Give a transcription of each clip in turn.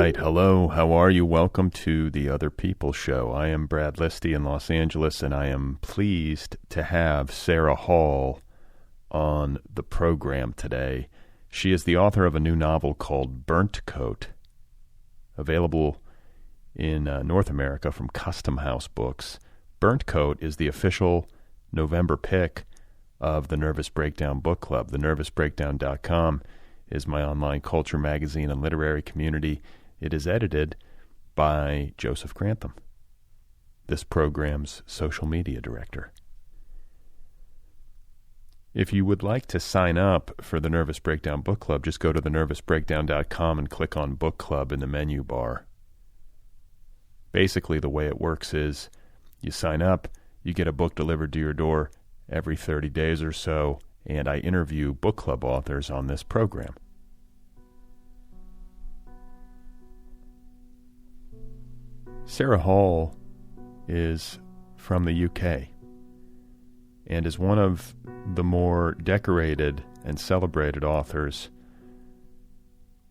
right. Hello. How are you? Welcome to the Otherppl show. I am Brad Listi in Los Angeles, and I am pleased to have Sarah Hall on the program today. She is the author of a new novel called Burnt Coat, available in North America from Custom House Books. Burnt Coat is the official November pick of the Nervous Breakdown Book Club. TheNervousBreakdown.com is my online culture magazine and literary community. It is edited by Joseph Grantham, this program's social media director. If you would like to sign up for the Nervous Breakdown Book Club, just go to TheNervousBreakdown.com and click on Book Club in the menu bar. Basically, the way it works is you sign up, you get a book delivered to your door every 30 days or so, and I interview book club authors on this program. Sarah Hall is from the UK and is one of the more decorated and celebrated authors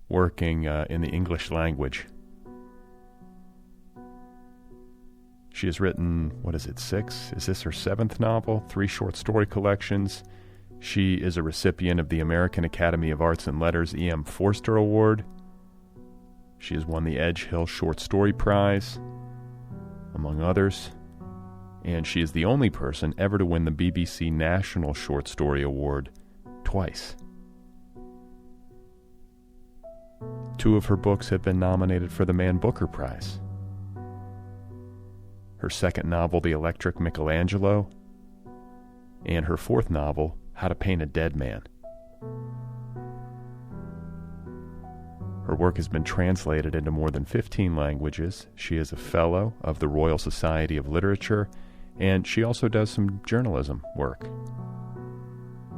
working in the English language. She has written, 6? Is this her 7th novel? 3 short story collections. She is a recipient of the American Academy of Arts and Letters E.M. Forster Award. She has won the Edge Hill Short Story Prize, among others. And she is the only person ever to win the BBC National Short Story Award twice. 2 of her books have been nominated for the Man Booker Prize. Her 2nd novel, The Electric Michelangelo, and her 4th novel, How to Paint a Dead Man. Her work has been translated into more than 15 languages. She is a fellow of the Royal Society of Literature, and she also does some journalism work.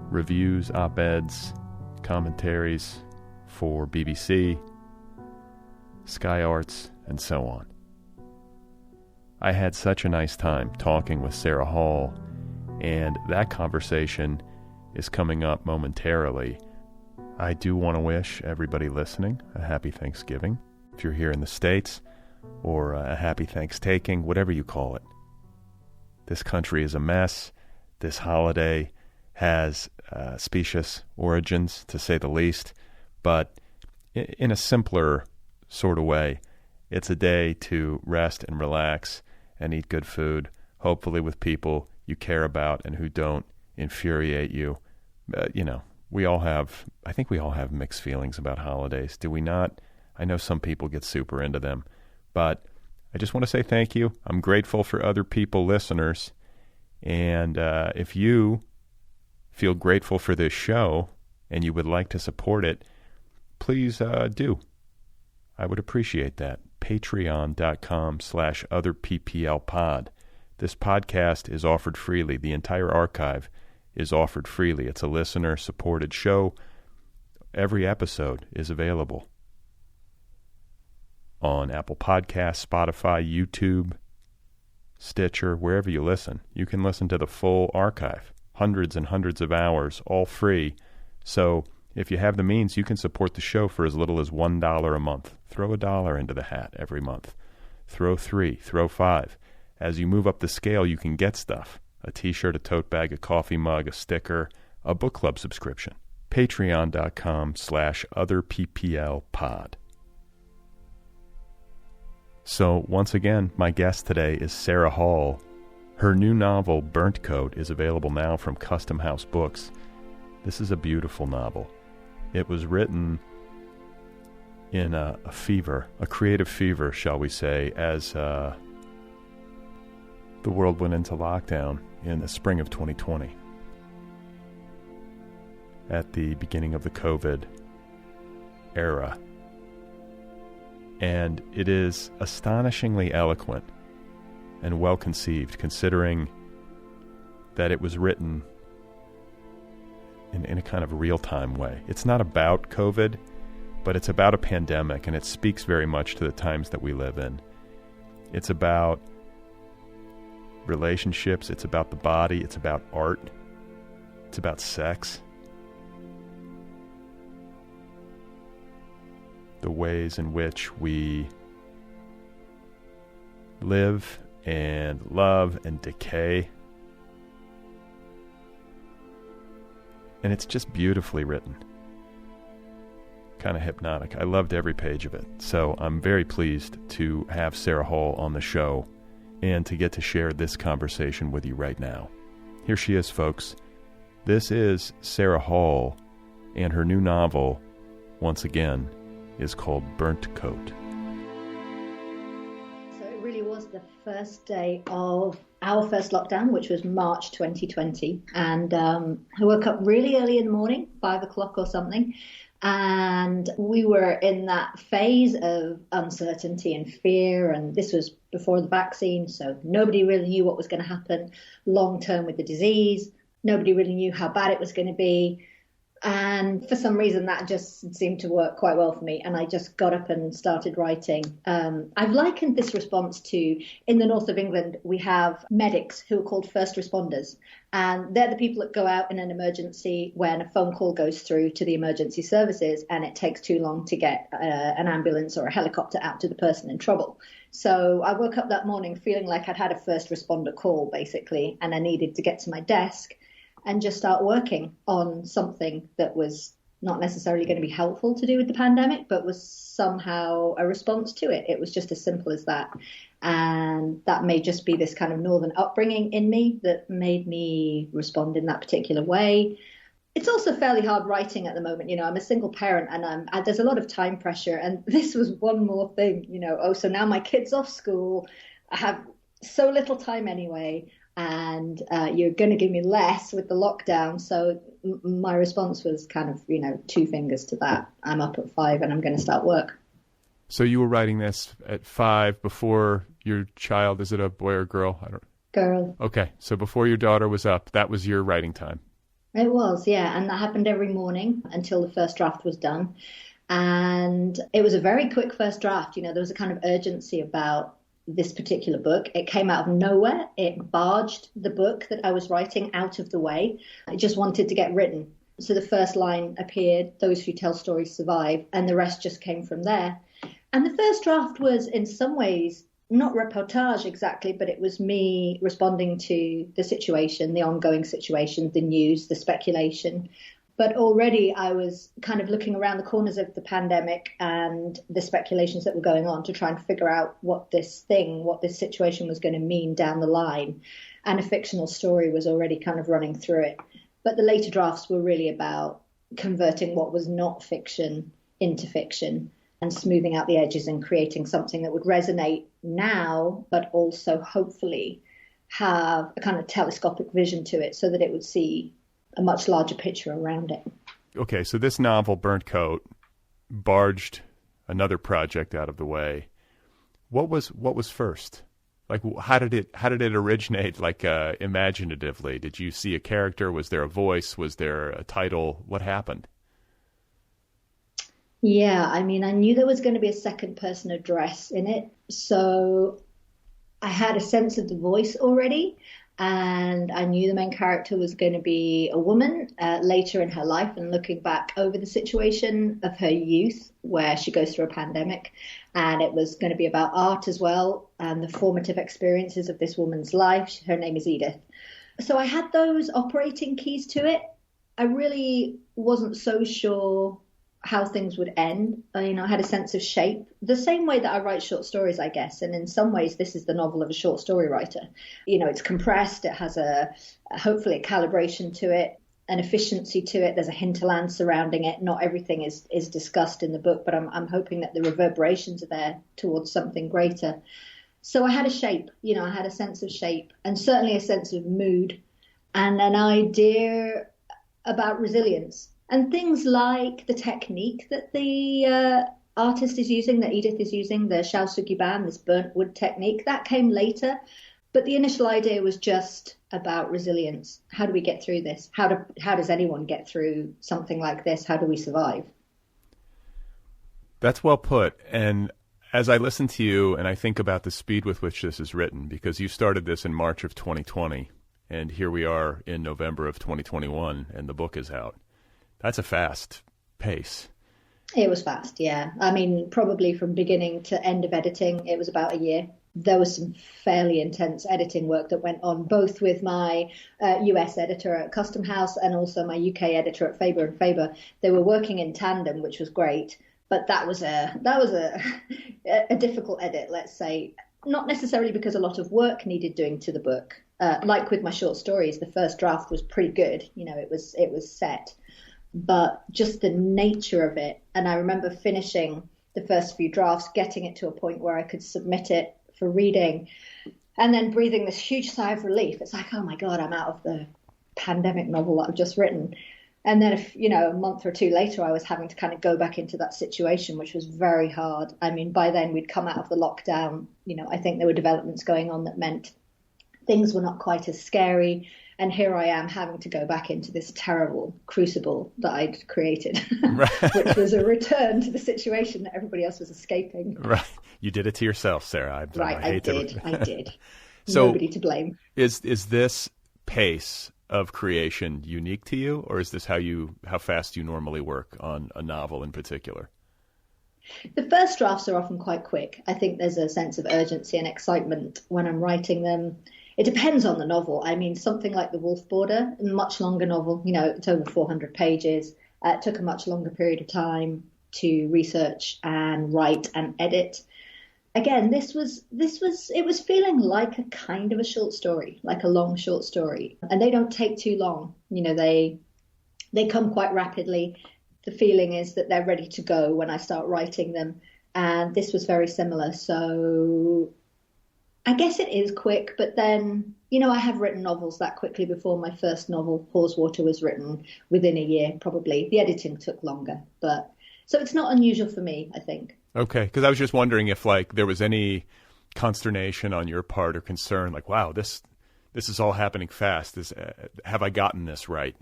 Reviews, op-eds, commentaries for BBC, Sky Arts, and so on. I had such a nice time talking with Sarah Hall, and that conversation is coming up momentarily. I do want to wish everybody listening a happy Thanksgiving, if you're here in the States, or a happy Thanksgiving, whatever you call it. This country is a mess. This holiday has specious origins, to say the least, but in a simpler sort of way, it's a day to rest and relax and eat good food, hopefully with people you care about and who don't infuriate you. I think we all have mixed feelings about holidays, do we not? I know some people get super into them, but I just want to say thank you. I'm grateful for Otherppl listeners, and if you feel grateful for this show and you would like to support it, please do. I would appreciate that. Patreon.com/OtherPPLpod. This podcast is offered freely. The entire archive is offered freely. It's a listener-supported show. Every episode is available on Apple Podcasts, Spotify, YouTube, Stitcher, wherever you listen. You can listen to the full archive, hundreds and hundreds of hours, all free. So if you have the means, you can support the show for as little as $1 a month. Throw $1 into the hat every month. Throw 3, throw 5. As you move up the scale, you can get stuff. A t-shirt, a tote bag, a coffee mug, a sticker, a book club subscription. Patreon.com/OtherPPLpod. So once again, my guest today is Sarah Hall. Her new novel, Burnt Coat, is available now from Custom House Books. This is a beautiful novel. It was written in a creative fever, shall we say, as the world went into lockdown in the spring of 2020. At the beginning of the COVID era. And it is astonishingly eloquent and well conceived, considering that it was written in a kind of real-time way. It's not about COVID, but it's about a pandemic, and it speaks very much to the times that we live in. It's about relationships, it's about the body, it's about art, it's about sex. the ways in which we live and love and decay. And it's just beautifully written. Kind of hypnotic. I loved every page of it. So I'm very pleased to have Sarah Hall on the show and to get to share this conversation with you right now. Here she is, folks. This is Sarah Hall, and her new novel, once again, is called Burnt Coat. So it really was the first day of our first lockdown, which was March 2020. And I woke up really early in the morning, 5 o'clock or something. And we were in that phase of uncertainty and fear. And this was before the vaccine. So nobody really knew what was going to happen long term with the disease. Nobody really knew how bad it was going to be. And for some reason, that just seemed to work quite well for me. And I just got up and started writing. I've likened this response to, in the north of England, we have medics who are called first responders. And they're the people that go out in an emergency when a phone call goes through to the emergency services and it takes too long to get an ambulance or a helicopter out to the person in trouble. So I woke up that morning feeling like I'd had a first responder call, basically, and I needed to get to my desk and just start working on something that was not necessarily going to be helpful to do with the pandemic, but was somehow a response to it. It was just as simple as that. And that may just be this kind of northern upbringing in me that made me respond in that particular way. It's also fairly hard writing at the moment. You know, I'm a single parent and there's a lot of time pressure. And this was one more thing, you know, so now my kid's off school. I have so little time anyway. And you're going to give me less with the lockdown. So my response was kind of, you know, two fingers to that. I'm up at 5 and I'm going to start work. So you were writing this at 5 before your child, is it a boy or girl? Girl. Okay. So before your daughter was up, that was your writing time. It was, yeah. And that happened every morning until the first draft was done. And it was a very quick first draft. You know, there was a kind of urgency about this particular book. It came out of nowhere. It barged the book that I was writing out of the way. I just wanted to get written. So the first line appeared, "Those who tell stories survive," and the rest just came from there. And the first draft was in some ways not reportage exactly, but it was me responding to the situation, the ongoing situation, the news, the speculation. But already I was kind of looking around the corners of the pandemic and the speculations that were going on to try and figure out what this situation was going to mean down the line. And a fictional story was already kind of running through it. But the later drafts were really about converting what was not fiction into fiction and smoothing out the edges and creating something that would resonate now, but also hopefully have a kind of telescopic vision to it so that it would see a much larger picture around it. Okay, so this novel, Burnt Coat, barged another project out of the way. What was first? Like, how did it originate? Like, imaginatively, did you see a character? Was there a voice? Was there a title? What happened? Yeah, I mean, I knew there was going to be a second person address in it, so I had a sense of the voice already. And I knew the main character was going to be a woman later in her life, and looking back over the situation of her youth where she goes through a pandemic. And it was going to be about art as well and the formative experiences of this woman's life. Her name is Edith. So I had those operating keys to it. I really wasn't so sure how things would end. You know, I had a sense of shape, the same way that I write short stories, I guess. And in some ways, this is the novel of a short story writer. You know, it's compressed. It has hopefully a calibration to it, an efficiency to it. There's a hinterland surrounding it. Not everything is discussed in the book, but I'm hoping that the reverberations are there towards something greater. So I had a shape, you know, I had a sense of shape and certainly a sense of mood and an idea about resilience. And things like the technique that the artist is using, that Edith is using, the Shusugiban, this burnt wood technique, that came later. But the initial idea was just about resilience. How do we get through this? How does anyone get through something like this? How do we survive? That's well put. And as I listen to you and I think about the speed with which this is written, because you started this in March of 2020, and here we are in November of 2021, and the book is out. That's a fast pace. It was fast, yeah. I mean, probably from beginning to end of editing, it was about a year. There was some fairly intense editing work that went on, both with my US editor at Custom House and also my UK editor at Faber and Faber. They were working in tandem, which was great, but that was a difficult edit, let's say. Not necessarily because a lot of work needed doing to the book. Like with my short stories, the first draft was pretty good. You know, it was set, but just the nature of it. And I remember finishing the first few drafts, getting it to a point where I could submit it for reading, and then breathing this huge sigh of relief. It's like, oh my God, I'm out of the pandemic novel that I've just written. And then, a month or two later, I was having to kind of go back into that situation, which was very hard. I mean, by then we'd come out of the lockdown. I think there were developments going on that meant things were not quite as scary. And here I am having to go back into this terrible crucible that I'd created, which was a return to the situation that everybody else was escaping. Right. You did it to yourself, Sarah. I did. So nobody to blame. Is this pace of creation unique to you, or is this how fast you normally work on a novel in particular? The first drafts are often quite quick. I think there's a sense of urgency and excitement when I'm writing them. It depends on the novel. I mean, something like The Wolf Border, a much longer novel, it's over 400 pages. It took a much longer period of time to research and write and edit. Again, it was feeling like a kind of a short story, like a long short story. And they don't take too long. They come quite rapidly. The feeling is that they're ready to go when I start writing them. And this was very similar. So I guess it is quick, but then, I have written novels that quickly before. My first novel, Haweswater, was written within a year, probably. The editing took longer, so it's not unusual for me, I think. Okay, because I was just wondering if there was any consternation on your part or concern, like, wow, this is all happening fast. Have I gotten this right?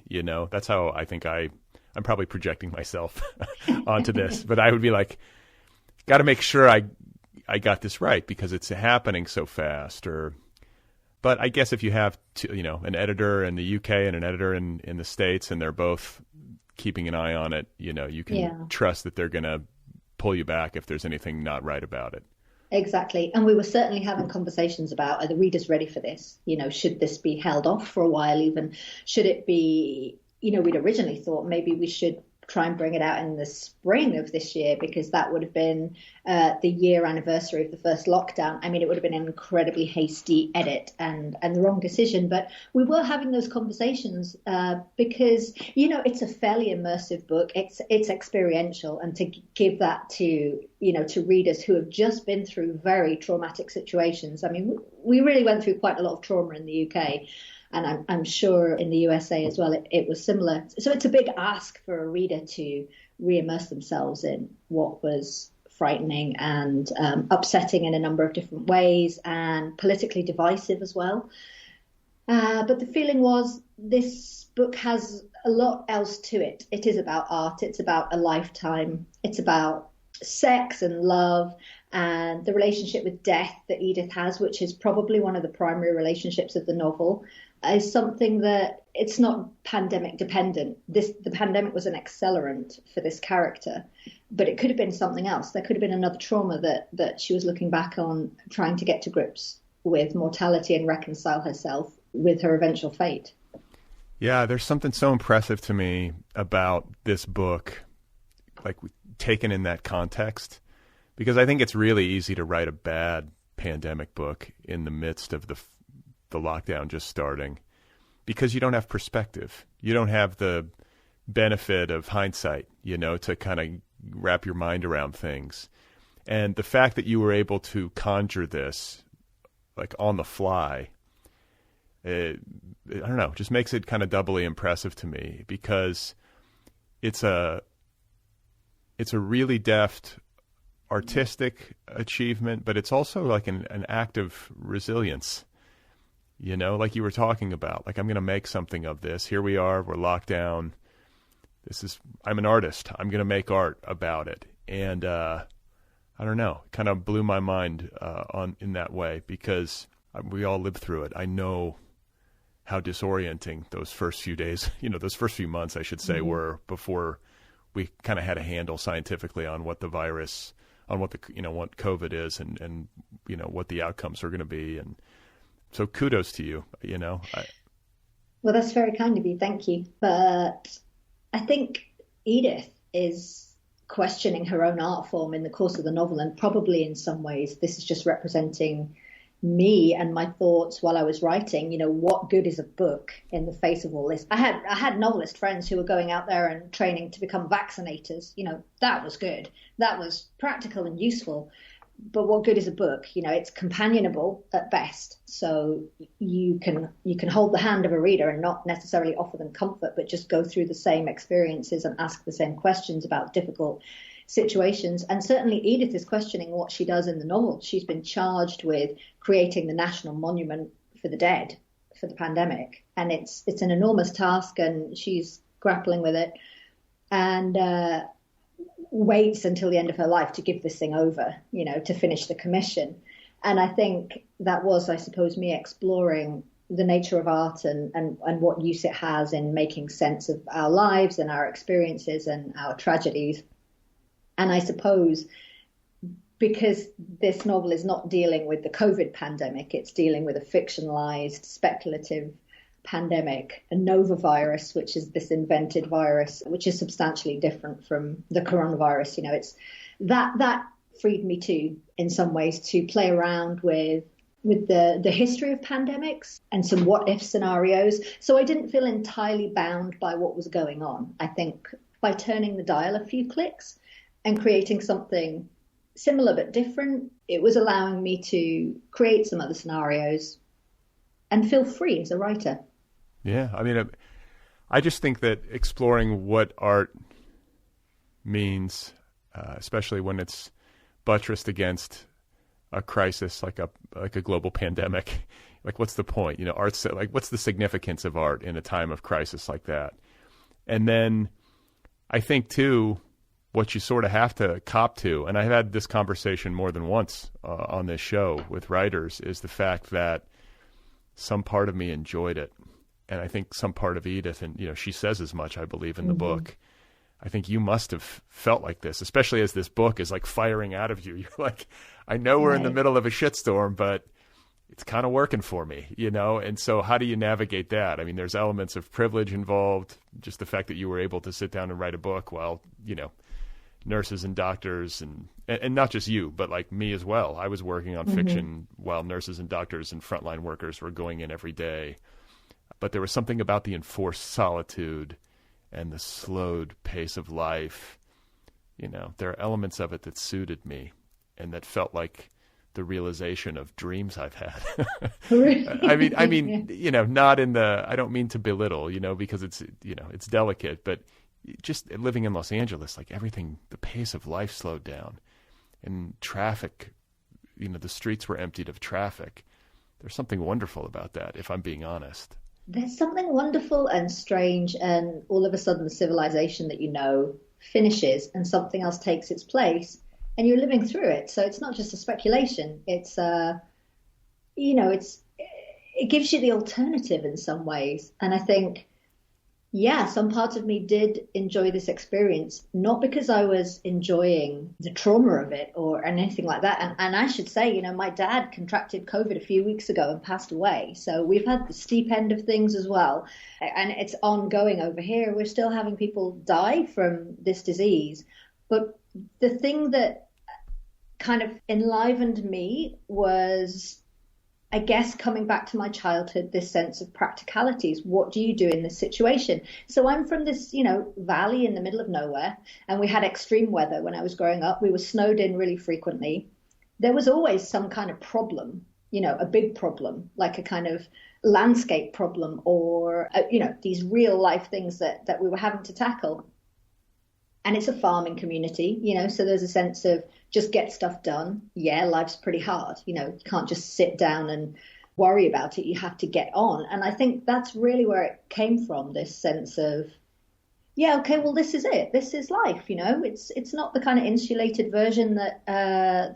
That's how I think I'm probably projecting myself onto this, but I would be like, got to make sure I got this right because it's happening so fast. But I guess if you have an editor in the UK and an editor in the States, and they're both keeping an eye on it, you can trust that they're going to pull you back if there's anything not right about it. Exactly. And we were certainly having conversations about, are the readers ready for this? Should this be held off for a while even? Should it be, we'd originally thought maybe we should try and bring it out in the spring of this year, because that would have been the year anniversary of the first lockdown. I mean, it would have been an incredibly hasty edit and the wrong decision. But we were having those conversations because, it's a fairly immersive book. It's experiential. And to give that to readers who have just been through very traumatic situations. I mean, we really went through quite a lot of trauma in the UK. And I'm sure in the USA as well, it was similar. So it's a big ask for a reader to re-immerse themselves in what was frightening and upsetting in a number of different ways, and politically divisive as well. But the feeling was this book has a lot else to it. It is about art. It's about a lifetime. It's about sex and love and the relationship with death that Edith has, which is probably one of the primary relationships of the novel, is something that it's not pandemic dependent. The pandemic was an accelerant for this character, but it could have been something else. There could have been another trauma that she was looking back on, trying to get to grips with mortality and reconcile herself with her eventual fate. Yeah, there's something so impressive to me about this book, like taken in that context, because I think it's really easy to write a bad pandemic book in the midst of the lockdown just starting, because you don't have perspective. You don't have the benefit of hindsight, to kind of wrap your mind around things. And the fact that you were able to conjure this like on the fly, I don't know, just makes it kind of doubly impressive to me, because it's a really deft artistic achievement, but it's also like an act of resilience. Like you were talking about, like, I'm going to make something of this. Here we are, we're locked down. I'm an artist. I'm going to make art about it. And I don't know, kind of blew my mind in that way, because we all lived through it. I know how disorienting those first few days, those first few months, I should say, were before we kind of had a handle scientifically on what the virus, on what what COVID is, and what the outcomes are going to be. And so kudos to you. Well, that's very kind of you. Thank you. But I think Edith is questioning her own art form in the course of the novel, and probably in some ways this is just representing me and my thoughts while I was writing. What good is a book in the face of all this? I had novelist friends who were going out there and training to become vaccinators. That was good. That was practical and useful. But what good is a book? It's companionable at best. So you can hold the hand of a reader and not necessarily offer them comfort, but just go through the same experiences and ask the same questions about difficult situations. And certainly Edith is questioning what she does in the novel. She's been charged with creating the national monument for the dead for the pandemic. And it's an enormous task, and she's grappling with it. And waits until the end of her life to give this thing over, to finish the commission. And I think that was, I suppose, me exploring the nature of art and what use it has in making sense of our lives and our experiences and our tragedies. And I suppose because this novel is not dealing with the COVID pandemic, it's dealing with a fictionalized, speculative pandemic, a novavirus, which is this invented virus, which is substantially different from the coronavirus. It's that freed me too, in some ways, to play around with the history of pandemics and some what if scenarios. So I didn't feel entirely bound by what was going on. I think by turning the dial a few clicks and creating something similar but different, it was allowing me to create some other scenarios and feel free as a writer. Yeah, I mean, I just think that exploring what art means, especially when it's buttressed against a crisis like a global pandemic, like what's the point? Art's like, what's the significance of art in a time of crisis like that? And then I think too, what you sort of have to cop to, and I've had this conversation more than once on this show with writers, is the fact that some part of me enjoyed it. And I think some part of Edith, and she says as much, I believe, in the book. I think you must have felt like this, especially as this book is like firing out of you. You're like, I know we're in the middle of a shitstorm, but it's kind of working for me, And so how do you navigate that? I mean, there's elements of privilege involved, just the fact that you were able to sit down and write a book while, nurses and doctors and not just you, but like me as well. I was working on fiction while nurses and doctors and frontline workers were going in every day. But there was something about the enforced solitude and the slowed pace of life. There are elements of it that suited me and that felt like the realization of dreams I've had. I mean, not in the, I don't mean to belittle, because it's, it's delicate, but just living in Los Angeles, like everything, the pace of life slowed down and traffic, the streets were emptied of traffic. There's something wonderful about that, if I'm being honest. There's something wonderful and strange, and all of a sudden the civilization that finishes and something else takes its place, and you're living through it. So it's not just a speculation. It's it gives you the alternative in some ways. And I think, some parts of me did enjoy this experience, not because I was enjoying the trauma of it or anything like that. And I should say, my dad contracted COVID a few weeks ago and passed away. So we've had the steep end of things as well. And it's ongoing over here. We're still having people die from this disease. But the thing that kind of enlivened me was, I guess, coming back to my childhood, this sense of practicalities. What do you do in this situation? So I'm from this, valley in the middle of nowhere, and we had extreme weather when I was growing up. We were snowed in really frequently. There was always some kind of problem, a big problem, like a kind of landscape problem or, these real life things that we were having to tackle. And it's a farming community, so there's a sense of just get stuff done. Yeah, life's pretty hard. You can't just sit down and worry about it. You have to get on. And I think that's really where it came from, this sense of, this is it. This is life, It's not the kind of insulated version that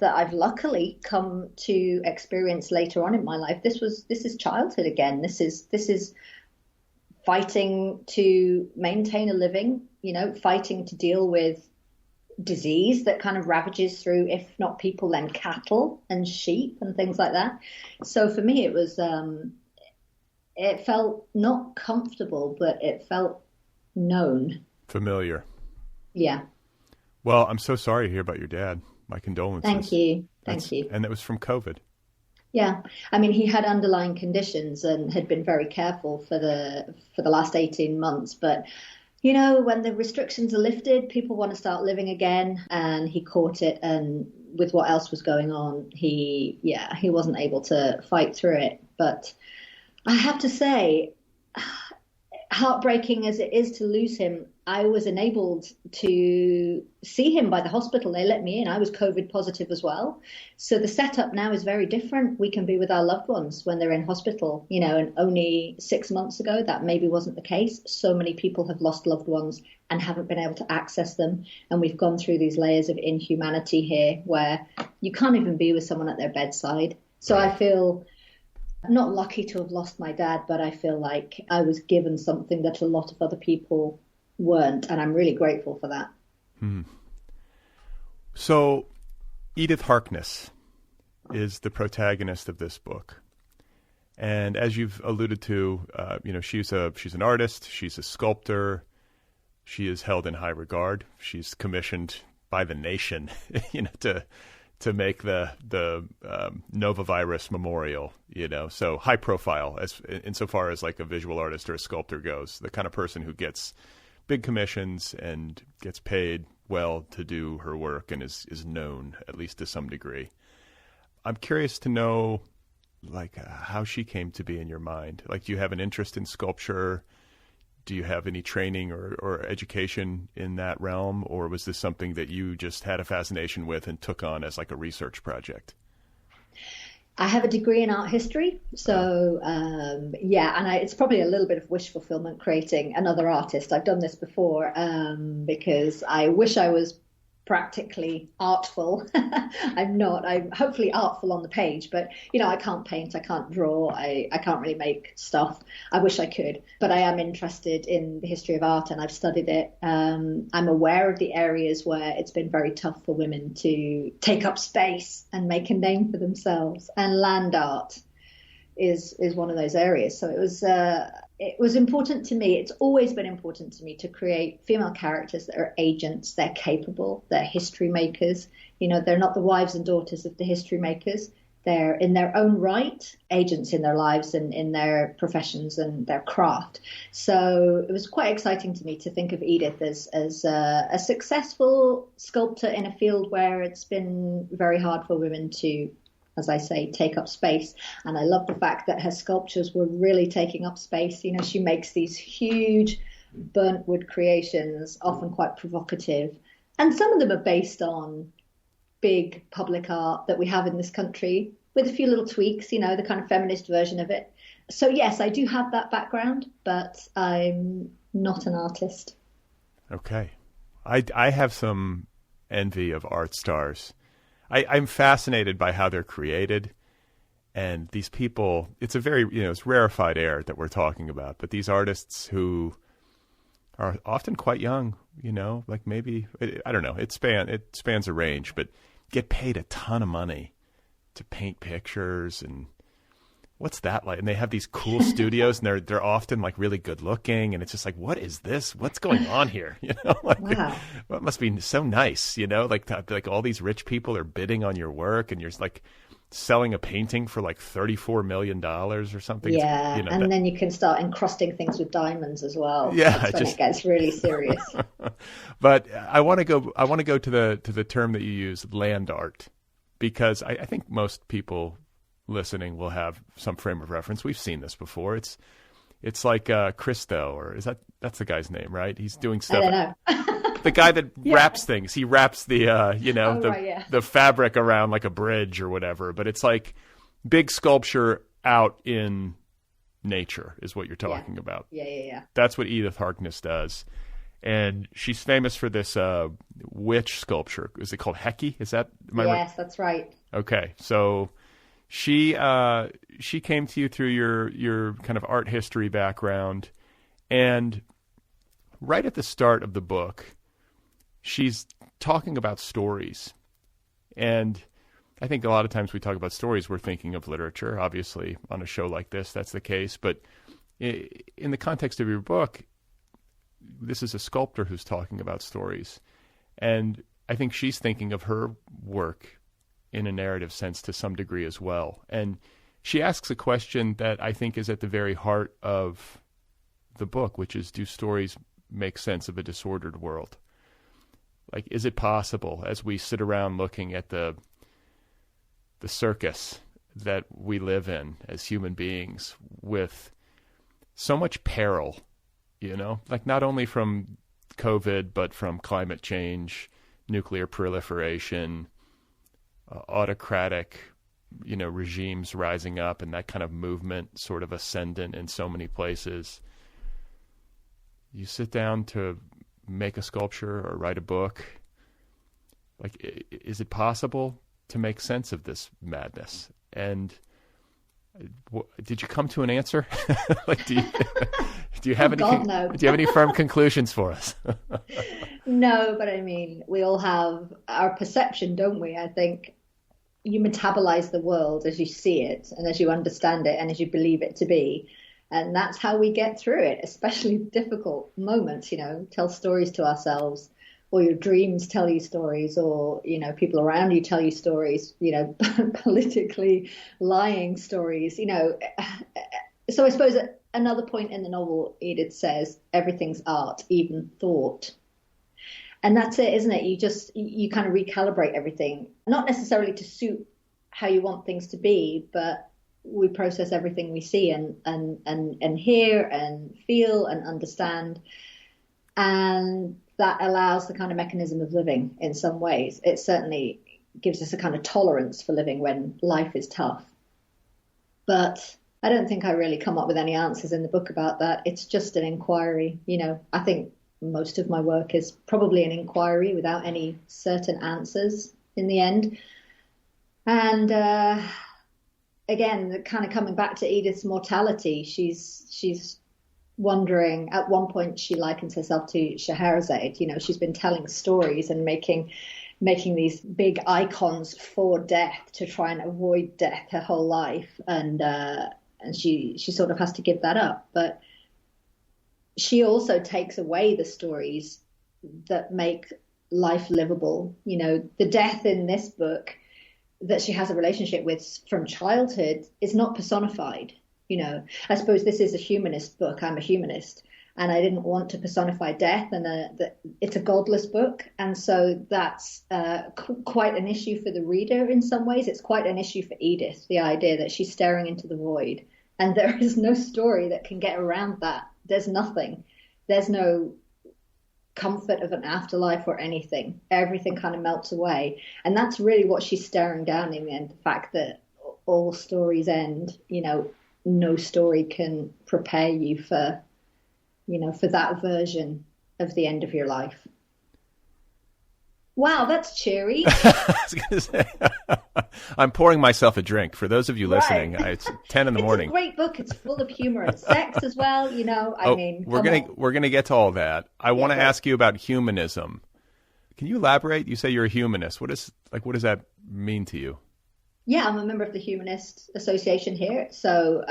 I've luckily come to experience later on in my life. This is childhood again. This is fighting to maintain a living, fighting to deal with disease that kind of ravages through, if not people, then cattle and sheep and things like that. So for me, it felt not comfortable, but it felt known. Familiar. Yeah. Well, I'm so sorry to hear about your dad. My condolences. Thank you. Thank you. And that was from COVID. Yeah. I mean, he had underlying conditions and had been very careful for the last 18 months. But, when the restrictions are lifted, people want to start living again. And he caught it. And with what else was going on, he wasn't able to fight through it. But I have to say, heartbreaking as it is to lose him, I was enabled to see him by the hospital. They let me in. I was COVID positive as well. So the setup now is very different. We can be with our loved ones when they're in hospital, and only 6 months ago, that maybe wasn't the case. So many people have lost loved ones and haven't been able to access them. And we've gone through these layers of inhumanity here where you can't even be with someone at their bedside. So I feel not lucky to have lost my dad, but I feel like I was given something that a lot of other people weren't, and I'm really grateful for that. So Edith Harkness is the protagonist of this book. And as you've alluded to, she's an artist, she's a sculptor, she is held in high regard. She's commissioned by the nation, to make the Novavirus memorial, so high profile as insofar as like a visual artist or a sculptor goes, the kind of person who gets big commissions and gets paid well to do her work and is known at least to some degree. I'm curious to know how she came to be in your mind. Do you have an interest in sculpture? Do you have any training or education in that realm? Or was this something that you just had a fascination with and took on as like a research project? I have a degree in art history. So, it's probably a little bit of wish fulfillment creating another artist. I've done this before because I wish I was practically artful. I'm not. I'm hopefully artful on the page, but I can't paint, I can't draw, I can't really make stuff. I wish I could, but I am interested in the history of art and I've studied it. I'm aware of the areas where it's been very tough for women to take up space and make a name for themselves, and land art is one of those areas. So it was important to me. It's always been important to me to create female characters that are agents. They're capable. They're history makers. They're not the wives and daughters of the history makers. They're in their own right agents in their lives and in their professions and their craft. So it was quite exciting to me to think of Edith as a successful sculptor in a field where it's been very hard for women to, as I say, take up space. And I love the fact that her sculptures were really taking up space. She makes these huge burnt wood creations, often quite provocative. And some of them are based on big public art that we have in this country with a few little tweaks, the kind of feminist version of it. So yes, I do have that background, but I'm not an artist. Okay. I have some envy of art stars. I'm fascinated by how they're created. And these people, it's a very, it's rarefied air that we're talking about. But these artists who are often quite young, like maybe, I don't know, it spans a range, but get paid a ton of money to paint pictures. And what's that like? And they have these cool studios and they're often like really good looking. And it's just like, what is this? What's going on here? Wow. It must be so nice, like all these rich people are bidding on your work and you're like selling a painting for like $34 million or something. Yeah. And then you can start encrusting things with diamonds as well. Yeah. That's when it gets really serious. But I want to go to the term that you use, land art, because I think most people listening will have some frame of reference. We've seen this before. It's like Christo, or that's the guy's name, right? He's doing stuff. I don't know. The guy that wraps things. He wraps the the fabric around like a bridge or whatever. But it's like big sculpture out in nature is what you're talking about. Yeah. That's what Edith Harkness does. And she's famous for this witch sculpture. Is it called Heki? Is that? Yes, that's right. Okay, so she came to you through your kind of art history background, And right at the start of the book, she's talking about stories. And I think a lot of times we talk about stories, we're thinking of literature. Obviously, on a show like this, that's the case. But in the context of your book, this is a sculptor who's talking about stories. And I think she's thinking of her work in a narrative sense to some degree as well. And she asks a question that I think is at the very heart of the book, which is, do stories make sense of a disordered world? Like, is it possible, as we sit around looking at the circus that we live in as human beings with so much peril, like not only from COVID, but from climate change, nuclear proliferation, autocratic, regimes rising up, and that kind of movement sort of ascendant in so many places. You sit down to make a sculpture or write a book. Like, is it possible to make sense of this madness? And did you come to an answer? Like, do you have do you have any firm conclusions for us? No, but I mean, we all have our perception, don't we? I think you metabolize the world as you see it and as you understand it and as you believe it to be. And that's how we get through it, especially difficult moments, tell stories to ourselves, or your dreams tell you stories, or, people around you tell you stories, politically lying stories, So I suppose at another point in the novel, Edith says, everything's art, even thought. And that's it, isn't it? You kind of recalibrate everything, not necessarily to suit how you want things to be, but we process everything we see and hear and feel and understand. And that allows the kind of mechanism of living in some ways. It certainly gives us a kind of tolerance for living when life is tough. But I don't think I really come up with any answers in the book about that. It's just an inquiry. I think most of my work is probably an inquiry without any certain answers in the end. And again, kind of coming back to Edith's mortality, she's wondering. At one point, she likens herself to Scheherazade. She's been telling stories and making these big icons for death to try and avoid death her whole life, and she sort of has to give that up. But she also takes away the stories that make life livable. The death in this book that she has a relationship with from childhood is not personified. I suppose this is a humanist book. I'm a humanist, and I didn't want to personify death, and it's a godless book. And so that's quite an issue for the reader in some ways. It's quite an issue for Edith, the idea that she's staring into the void, and there is no story that can get around that. There's nothing. There's no comfort of an afterlife or anything. Everything kind of melts away. And that's really what she's staring down in the end, the fact that all stories end. No story can prepare you for that version of the end of your life. Wow, that's cheery. I was going to say, I'm pouring myself a drink. For those of you listening, it's 10 in the morning. It's a great book. It's full of humor and sex as well. We're gonna get to all that. I want to ask you about humanism. Can you elaborate? You say you're a humanist. What does that mean to you? Yeah, I'm a member of the Humanist Association here. So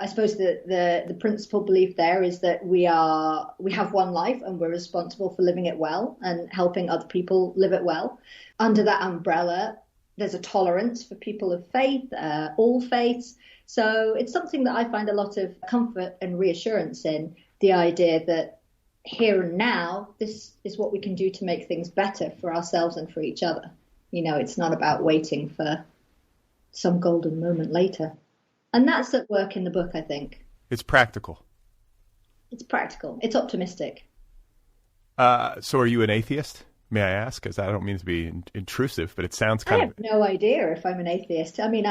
I suppose the principal belief there is that we have one life and we're responsible for living it well and helping other people live it well. Under that umbrella, there's a tolerance for people of faith, all faiths. So it's something that I find a lot of comfort and reassurance in, the idea that here and now, this is what we can do to make things better for ourselves and for each other. It's not about waiting for some golden moment later. And that's at work in the book, I think. It's practical. It's practical. It's optimistic. So are you an atheist, may I ask? Because I don't mean to be intrusive, but it sounds kind of... I have no idea if I'm an atheist. I mean,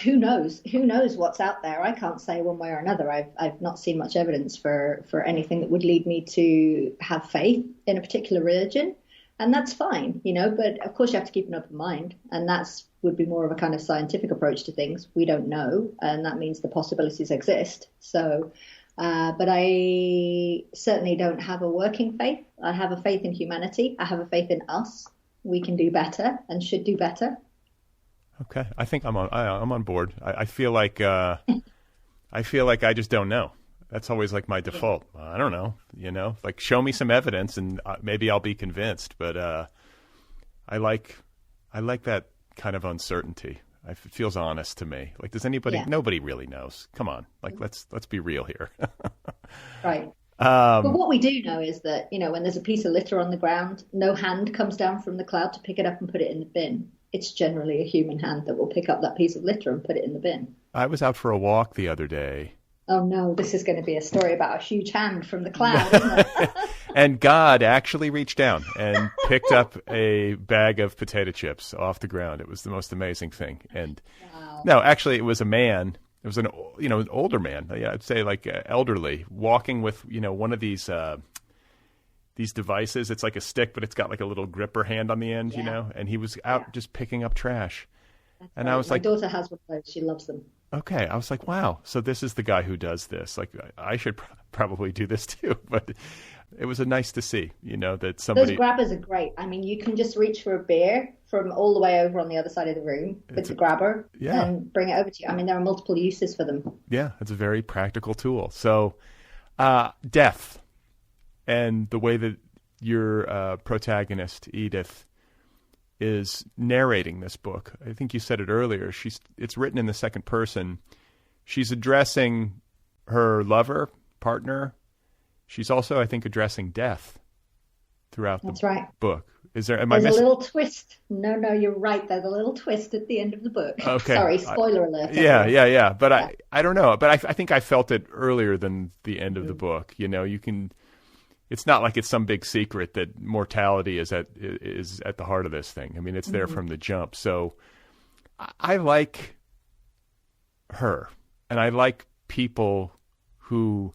who knows? Who knows what's out there? I can't say one way or another. I've not seen much evidence for anything that would lead me to have faith in a particular religion. And that's fine, but of course you have to keep an open mind. And would be more of a kind of scientific approach to things. We don't know. And that means the possibilities exist. So But I certainly don't have a working faith. I have a faith in humanity. I have a faith in us. We can do better and should do better. Okay, I think I'm on board. I feel like I just don't know. That's always like my default. I don't know, like show me some evidence and maybe I'll be convinced. But I like that kind of uncertainty. It feels honest to me. Like, does anybody? Yeah. Nobody really knows. Come on, like let's be real here. Right. But what we do know is that when there's a piece of litter on the ground, no hand comes down from the cloud to pick it up and put it in the bin. It's generally a human hand that will pick up that piece of litter and put it in the bin. I was out for a walk the other day. Oh no, this is going to be a story about a huge hand from the cloud, isn't it? And God actually reached down and picked up a bag of potato chips off the ground. It was the most amazing thing. And wow. No, actually it was a man. It was an older man. Yeah, I'd say like elderly, walking with, one of these devices. It's like a stick, but it's got like a little gripper hand on the end, and he was out just picking up trash. That's and right. I was My like, daughter has one of those. She loves them. Okay. I was like, wow. So this is the guy who does this. Like, I should probably do this too. But it was nice to see, that somebody. Those grabbers are great. I mean, you can just reach for a beer from all the way over on the other side of the room with the grabber and bring it over to you. I mean, there are multiple uses for them. Yeah, it's a very practical tool. So death and the way that your protagonist, Edith, is narrating this book. I think you said it earlier. It's written in the second person. She's addressing her lover, partner. She's also, I think, addressing death throughout the book. There's a little twist. No, you're right. There's a little twist at the end of the book. Okay. Sorry, spoiler alert. Yeah. But I don't know. But I think I felt it earlier than the end of the book. You can. It's not like it's some big secret that mortality is at the heart of this thing. I mean, it's there from the jump. So I like her, and I like people who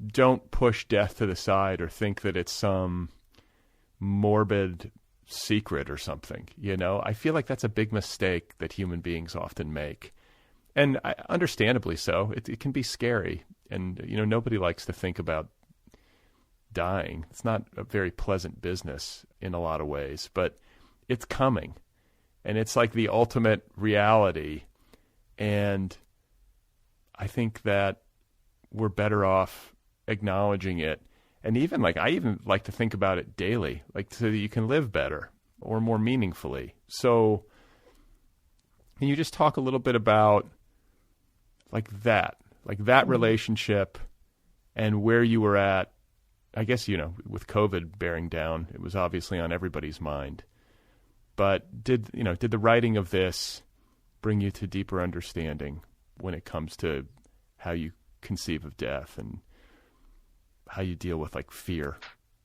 don't push death to the side or think that it's some morbid secret or something. I feel like that's a big mistake that human beings often make, and understandably so. It can be scary, and nobody likes to think about dying. It's not a very pleasant business in a lot of ways, but it's coming, and it's like the ultimate reality. And I think that we're better off acknowledging it. And I even like to think about it daily, like so that you can live better or more meaningfully. So can you just talk a little bit about that relationship and where you were at? I guess, with COVID bearing down, it was obviously on everybody's mind. But did the writing of this bring you to deeper understanding when it comes to how you conceive of death and how you deal with fear,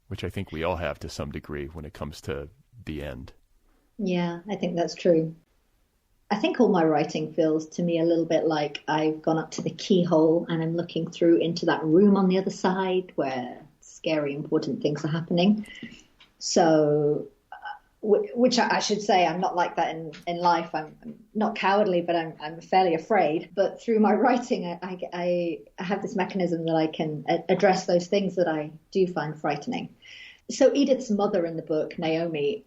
which I think we all have to some degree when it comes to the end? Yeah, I think that's true. I think all my writing feels to me a little bit like I've gone up to the keyhole and I'm looking through into that room on the other side where scary, important things are happening. So, which I should say, I'm not like that in life. I'm not cowardly, but I'm fairly afraid. But through my writing, I have this mechanism that I can address those things that I do find frightening. So Edith's mother in the book, Naomi,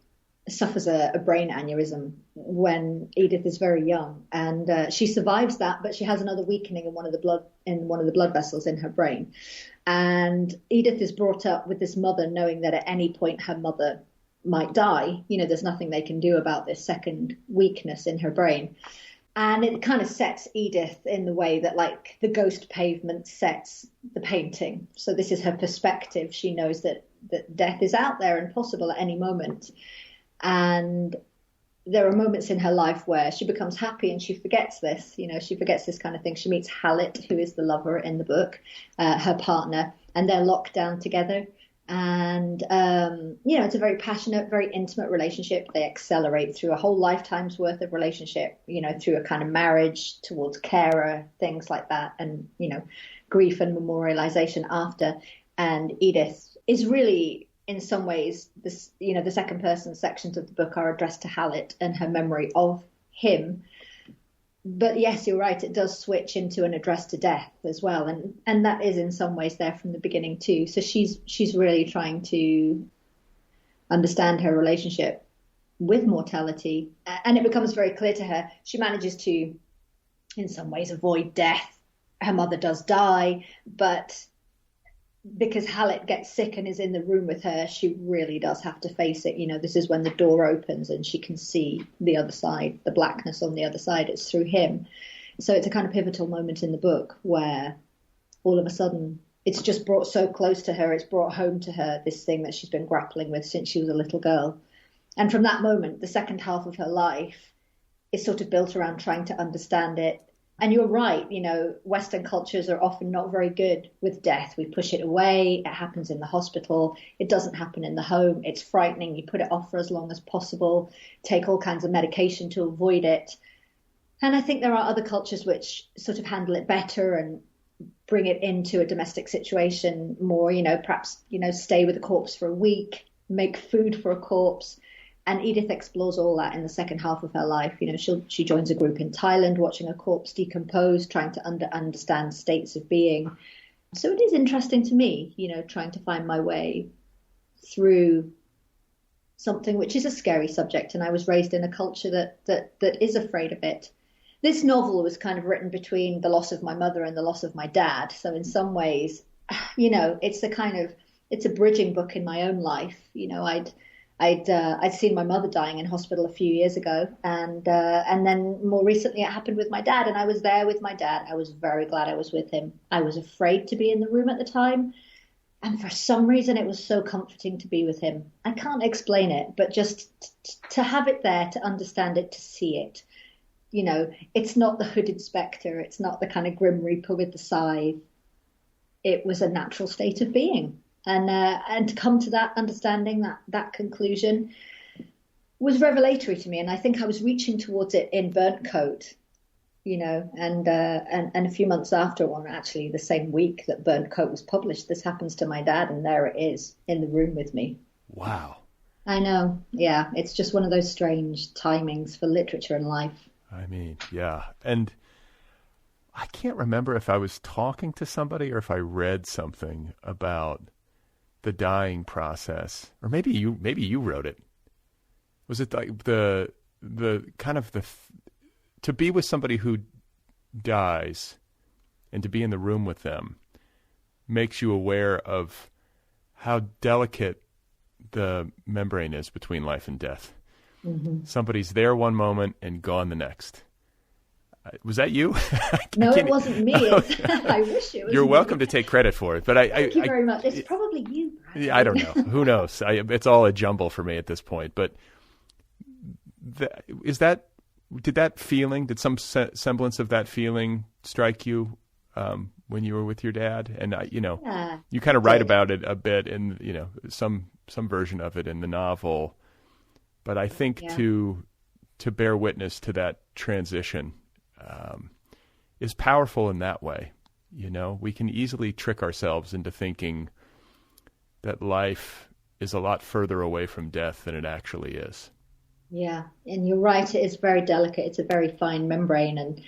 suffers a brain aneurysm when Edith is very young, and she survives that, but she has another weakening in one of the blood vessels in her brain. And Edith is brought up with this mother knowing that at any point her mother might die. There's nothing they can do about this second weakness in her brain. And it kind of sets Edith in the way that the ghost pavement sets the painting. So this is her perspective. She knows that death is out there and possible at any moment. And there are moments in her life where she becomes happy and she forgets this. She forgets this kind of thing. She meets Hallett, who is the lover in the book, her partner, and they're locked down together. And, it's a very passionate, very intimate relationship. They accelerate through a whole lifetime's worth of relationship, through a kind of marriage towards carer, things like that. And, grief and memorialization after. And Edith is really, in some ways, the second person sections of the book are addressed to Hallett and her memory of him. But yes, you're right. It does switch into an address to death as well, and that is in some ways there from the beginning too. So she's really trying to understand her relationship with mortality, and it becomes very clear to her. She manages to, in some ways, avoid death. Her mother does die, but because Hallett gets sick and is in the room with her, she really does have to face it. You know, this is when the door opens and she can see the other side, the blackness on the other side. It's through him. So it's a kind of pivotal moment in the book where all of a sudden it's just brought so close to her. It's brought home to her this thing that she's been grappling with since she was a little girl. And from that moment, the second half of her life is sort of built around trying to understand it. And you're right, you know, Western cultures are often not very good with death. We push it away. It happens in the hospital. It doesn't happen in the home. It's frightening. You put it off for as long as possible, take all kinds of medication to avoid it. And I think there are other cultures which sort of handle it better and bring it into a domestic situation more, you know, perhaps, you know, stay with the corpse for a week, make food for a corpse. And Edith explores all that in the second half of her life. You know, she joins a group in Thailand, watching a corpse decompose, trying to understand states of being. So it is interesting to me, you know, trying to find my way through something which is a scary subject. And I was raised in a culture that is afraid of it. This novel was kind of written between the loss of my mother and the loss of my dad. So in some ways, you know, it's a bridging book in my own life. You know, I'd seen my mother dying in hospital a few years ago, and then more recently it happened with my dad, and I was there with my dad. I was very glad I was with him. I was afraid to be in the room at the time, and for some reason it was so comforting to be with him. I can't explain it, but just to have it there, to understand it, to see it. You know, it's not the hooded spectre. It's not the kind of grim reaper with the scythe. It was a natural state of being. And to come to that understanding, that conclusion, was revelatory to me. And I think I was reaching towards it in Burnt Coat, you know, and a few months after, or actually the same week that Burnt Coat was published, this happens to my dad, and there it is in the room with me. Wow. I know. Yeah, it's just one of those strange timings for literature and life. I mean, yeah. And I can't remember if I was talking to somebody or if I read something about the dying process, or maybe you wrote it. Was it like the kind of to be with somebody who dies and to be in the room with them makes you aware of how delicate the membrane is between life and death. Mm-hmm. Somebody's there one moment and gone the next. Was that you? No, it wasn't me. I wish it was. You're welcome to take credit for it, but Thank you very much. It's probably you. Brad. I don't know. Who knows? It's all a jumble for me at this point. But did some semblance of that feeling strike you when you were with your dad? And you kind of write about it a bit in some version of it in the novel. But I think to bear witness to that transition is powerful in that way. You know, we can easily trick ourselves into thinking that life is a lot further away from death than it actually is. Yeah, and you're right. It is very delicate. It's a very fine membrane, and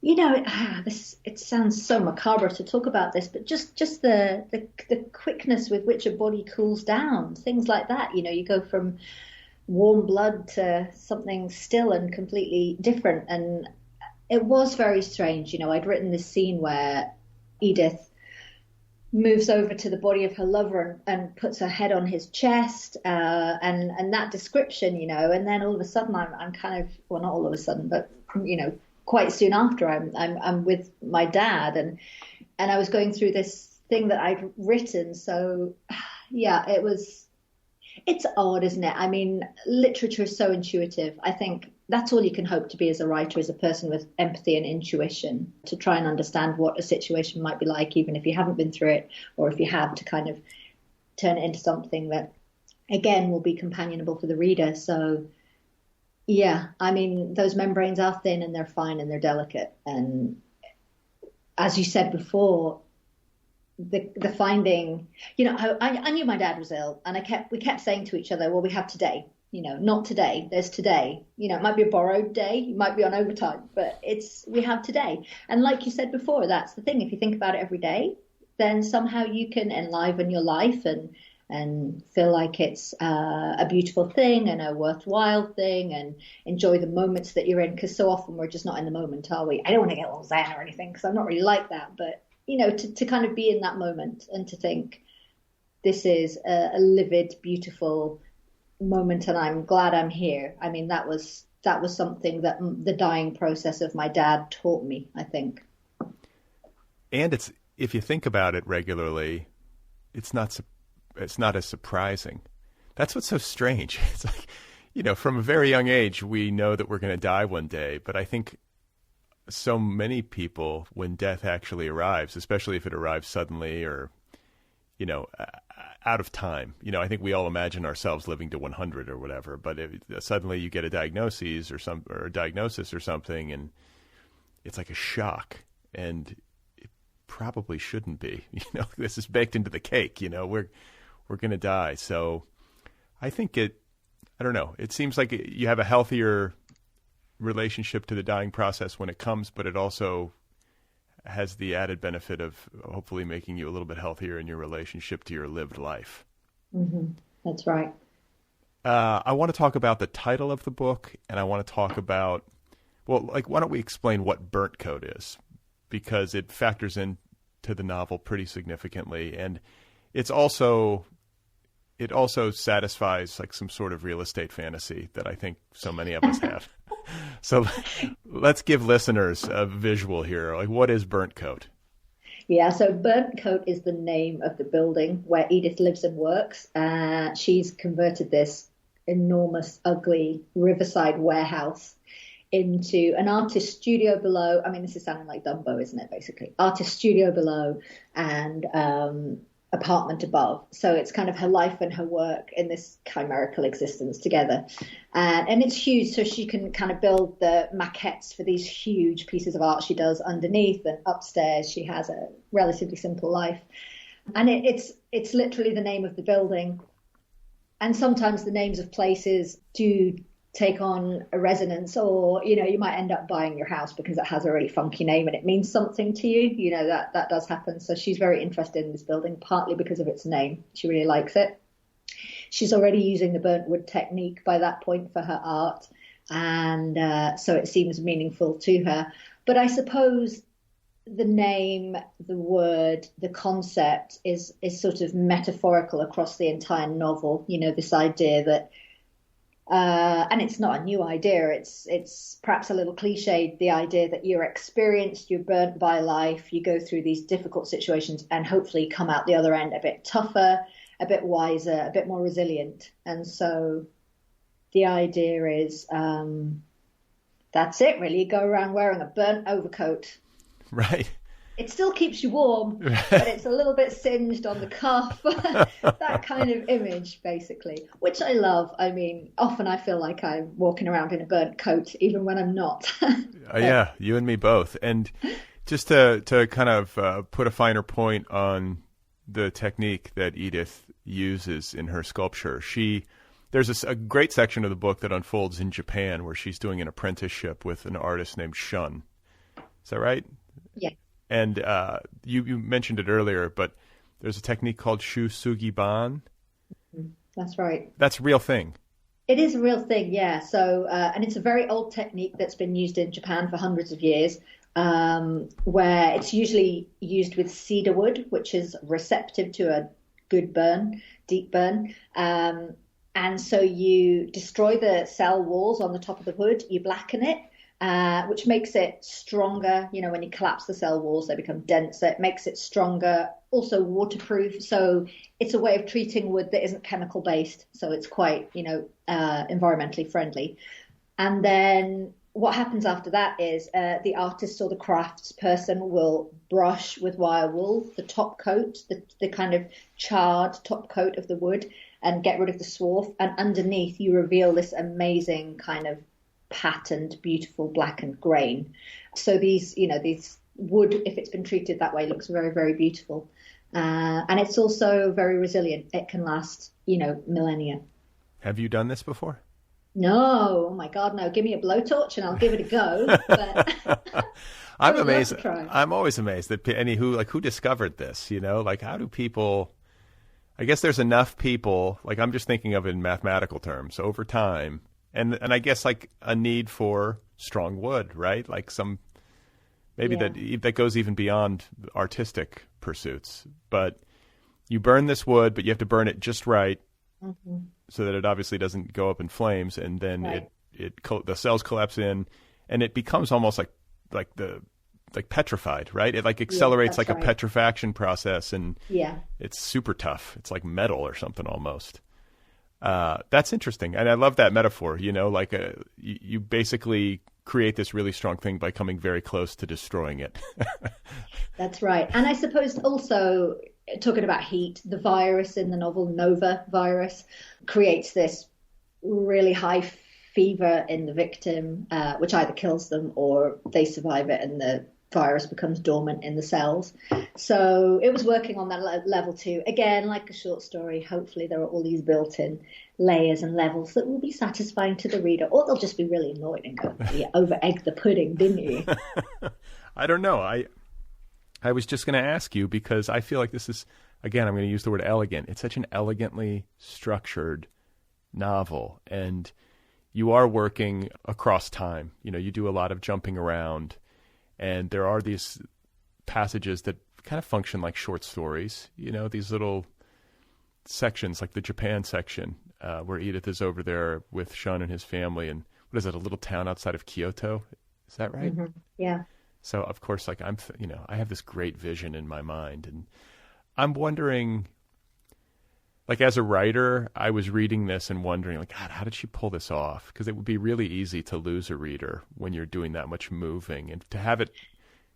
you know, it sounds so macabre to talk about this, but just the quickness with which a body cools down, things like that. You know, you go from warm blood to something still and completely different, and it was very strange. You know, I'd written this scene where Edith moves over to the body of her lover and puts her head on his chest, and that description, you know, and then all of a sudden I'm kind of, well, not all of a sudden, but you know, quite soon after I'm with my dad, and I was going through this thing that I'd written. So yeah, it's odd, isn't it? I mean, literature is so intuitive. I think that's all you can hope to be as a writer, is a person with empathy and intuition, to try and understand what a situation might be like, even if you haven't been through it, or if you have, to kind of turn it into something that, again, will be companionable for the reader. So, yeah, I mean, those membranes are thin and they're fine and they're delicate. And as you said before, the finding, you know, I knew my dad was ill, and we kept saying to each other, well, we have today. not today. There's today. It might be a borrowed day, you might be on overtime, but we have today. And like you said before, that's the thing. If you think about it every day, then somehow you can enliven your life and feel like it's a beautiful thing and a worthwhile thing, and enjoy the moments that you're in, because so often we're just not in the moment, are we? I don't want to get all zen or anything, because I'm not really like that, but to kind of be in that moment and to think this is a livid, beautiful moment, and I'm glad I'm here. I mean, that was something that the dying process of my dad taught me, I think. And if you think about it regularly, it's not as surprising. That's what's so strange. It's like, from a very young age, we know that we're going to die one day. But I think so many people, when death actually arrives, especially if it arrives suddenly or, out of time, I think we all imagine ourselves living to 100 or whatever. But suddenly you get a diagnosis or something, and it's like a shock. And it probably shouldn't be. This is baked into the cake. We're going to die. So I think I don't know. It seems like you have a healthier relationship to the dying process when it comes, but it also has the added benefit of hopefully making you a little bit healthier in your relationship to your lived life. Mm-hmm. That's right. I want to talk about the title of the book, and I want to talk about, why don't we explain what burnt coat is? Because it factors into the novel pretty significantly, and it also satisfies like some sort of real estate fantasy that I think so many of us have. So let's give listeners a visual here. Like, what is Burnt Coat? Yeah, so Burnt Coat is the name of the building where Edith lives and works. She's converted this enormous, ugly riverside warehouse into an artist studio below. I mean, this is sounding like Dumbo, isn't it, basically? Artist studio below and apartment above. So it's kind of her life and her work in this chimerical existence together. And it's huge, so she can kind of build the maquettes for these huge pieces of art she does underneath, and upstairs she has a relatively simple life. And it's literally the name of the building. And sometimes the names of places do take on a resonance, or you might end up buying your house because it has a really funky name and it means something to you. That does happen. So she's very interested in this building, partly because of its name. She really likes it. She's already using the burnt wood technique by that point for her art, and so it seems meaningful to her. But I suppose the name, the word, the concept is sort of metaphorical across the entire novel. This idea that and it's not a new idea. It's perhaps a little cliched, the idea that you're experienced, you're burnt by life, you go through these difficult situations and hopefully come out the other end a bit tougher, a bit wiser, a bit more resilient. And so the idea is that's it, really. You go around wearing a burnt overcoat. Right. It still keeps you warm, but it's a little bit singed on the cuff. That kind of image, basically, which I love. I mean, often I feel like I'm walking around in a burnt coat, even when I'm not. Yeah, you and me both. And just to kind of put a finer point on the technique that Edith uses in her sculpture, there's a great section of the book that unfolds in Japan where she's doing an apprenticeship with an artist named Shun. Is that right? Yeah. And you mentioned it earlier, but there's a technique called Shusugiban. That's right. That's a real thing. It is a real thing, yeah. So, and it's a very old technique that's been used in Japan for hundreds of years, where it's usually used with cedar wood, which is receptive to a good burn, deep burn. And so you destroy the cell walls on the top of the wood, you blacken it, which makes it stronger. When you collapse the cell walls, they become denser. It makes it stronger, also waterproof. So it's a way of treating wood that isn't chemical based. So it's quite, environmentally friendly. And then what happens after that is the artist or the crafts person will brush with wire wool the top coat, the kind of charred top coat of the wood, and get rid of the swarf. And underneath you reveal this amazing kind of patterned, beautiful blackened grain. So these wood, if it's been treated that way, looks very, very beautiful. And it's also very resilient. It can last, millennia. Have you done this before? No, oh my God, no. Give me a blowtorch and I'll give it a go. But I'm amazed. I'm always amazed that who discovered this, like how do people, I guess there's enough people, like I'm just thinking of it in mathematical terms over time. And I guess like a need for strong wood, right? Like maybe that goes even beyond artistic pursuits, but you burn this wood, but you have to burn it just right. Mm-hmm. So that it obviously doesn't go up in flames, and then the cells collapse in, and it becomes almost like petrified, right? It like accelerates a petrifaction process, and it's super tough. It's like metal or something almost. That's interesting, and I love that metaphor. You basically create this really strong thing by coming very close to destroying it. That's right, and I suppose also, talking about heat, the virus in the novel, Nova virus, creates this really high fever in the victim, which either kills them or they survive it and the virus becomes dormant in the cells. So it was working on that level too. Again, like a short story, hopefully there are all these built-in layers and levels that will be satisfying to the reader, or they'll just be really annoyed and go, you over-egged the pudding, didn't you? I don't know. I was just going to ask you because I feel like this is, again, I'm going to use the word elegant. It's such an elegantly structured novel, and you are working across time. You do a lot of jumping around, and there are these passages that kind of function like short stories, these little sections like the Japan section where Edith is over there with Shun and his family, and what is it, a little town outside of Kyoto? Is that right? Mm-hmm. Yeah. So, of course, like I have this great vision in my mind, and I'm wondering, like as a writer, I was reading this and wondering, like, God, how did she pull this off? Because it would be really easy to lose a reader when you're doing that much moving, and to have it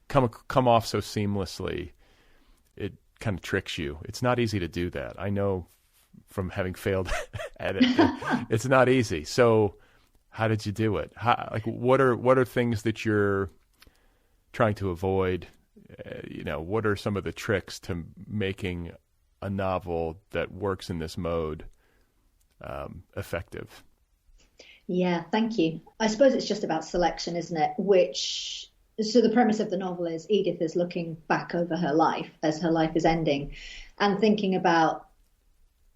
come off so seamlessly, it kind of tricks you. It's not easy to do that. I know from having failed at it, it's not easy. So, how did you do it? What are things that you're trying to avoid? What are some of the tricks to making a novel that works in this mode effective? Yeah, thank you. I suppose it's just about selection, isn't it? So the premise of the novel is Edith is looking back over her life as her life is ending and thinking about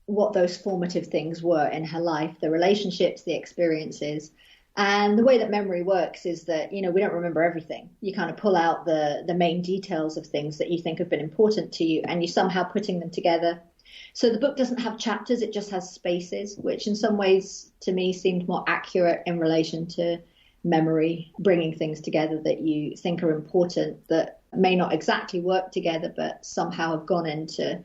what those formative things were in her life, the relationships, the experiences. And the way that memory works is that, we don't remember everything. You kind of pull out the main details of things that you think have been important to you, and you're somehow putting them together. So the book doesn't have chapters, it just has spaces, which in some ways to me seemed more accurate in relation to memory, bringing things together that you think are important, that may not exactly work together, but somehow have gone into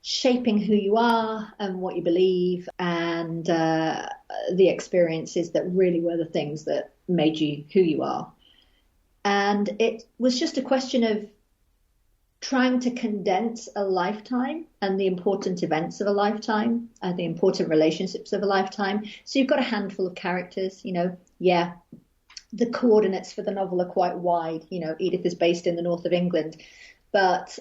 shaping who you are and what you believe, and the experiences that really were the things that made you who you are. And it was just a question of trying to condense a lifetime and the important events of a lifetime, the important relationships of a lifetime. So you've got a handful of characters, the coordinates for the novel are quite wide. Edith is based in the north of England, but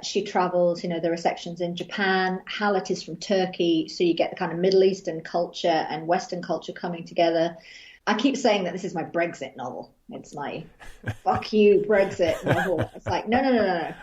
she travels, there are sections in Japan. Hallett is from Turkey, so you get the kind of Middle Eastern culture and Western culture coming together. I keep saying that this is my Brexit novel. It's my fuck you Brexit novel. It's like, no.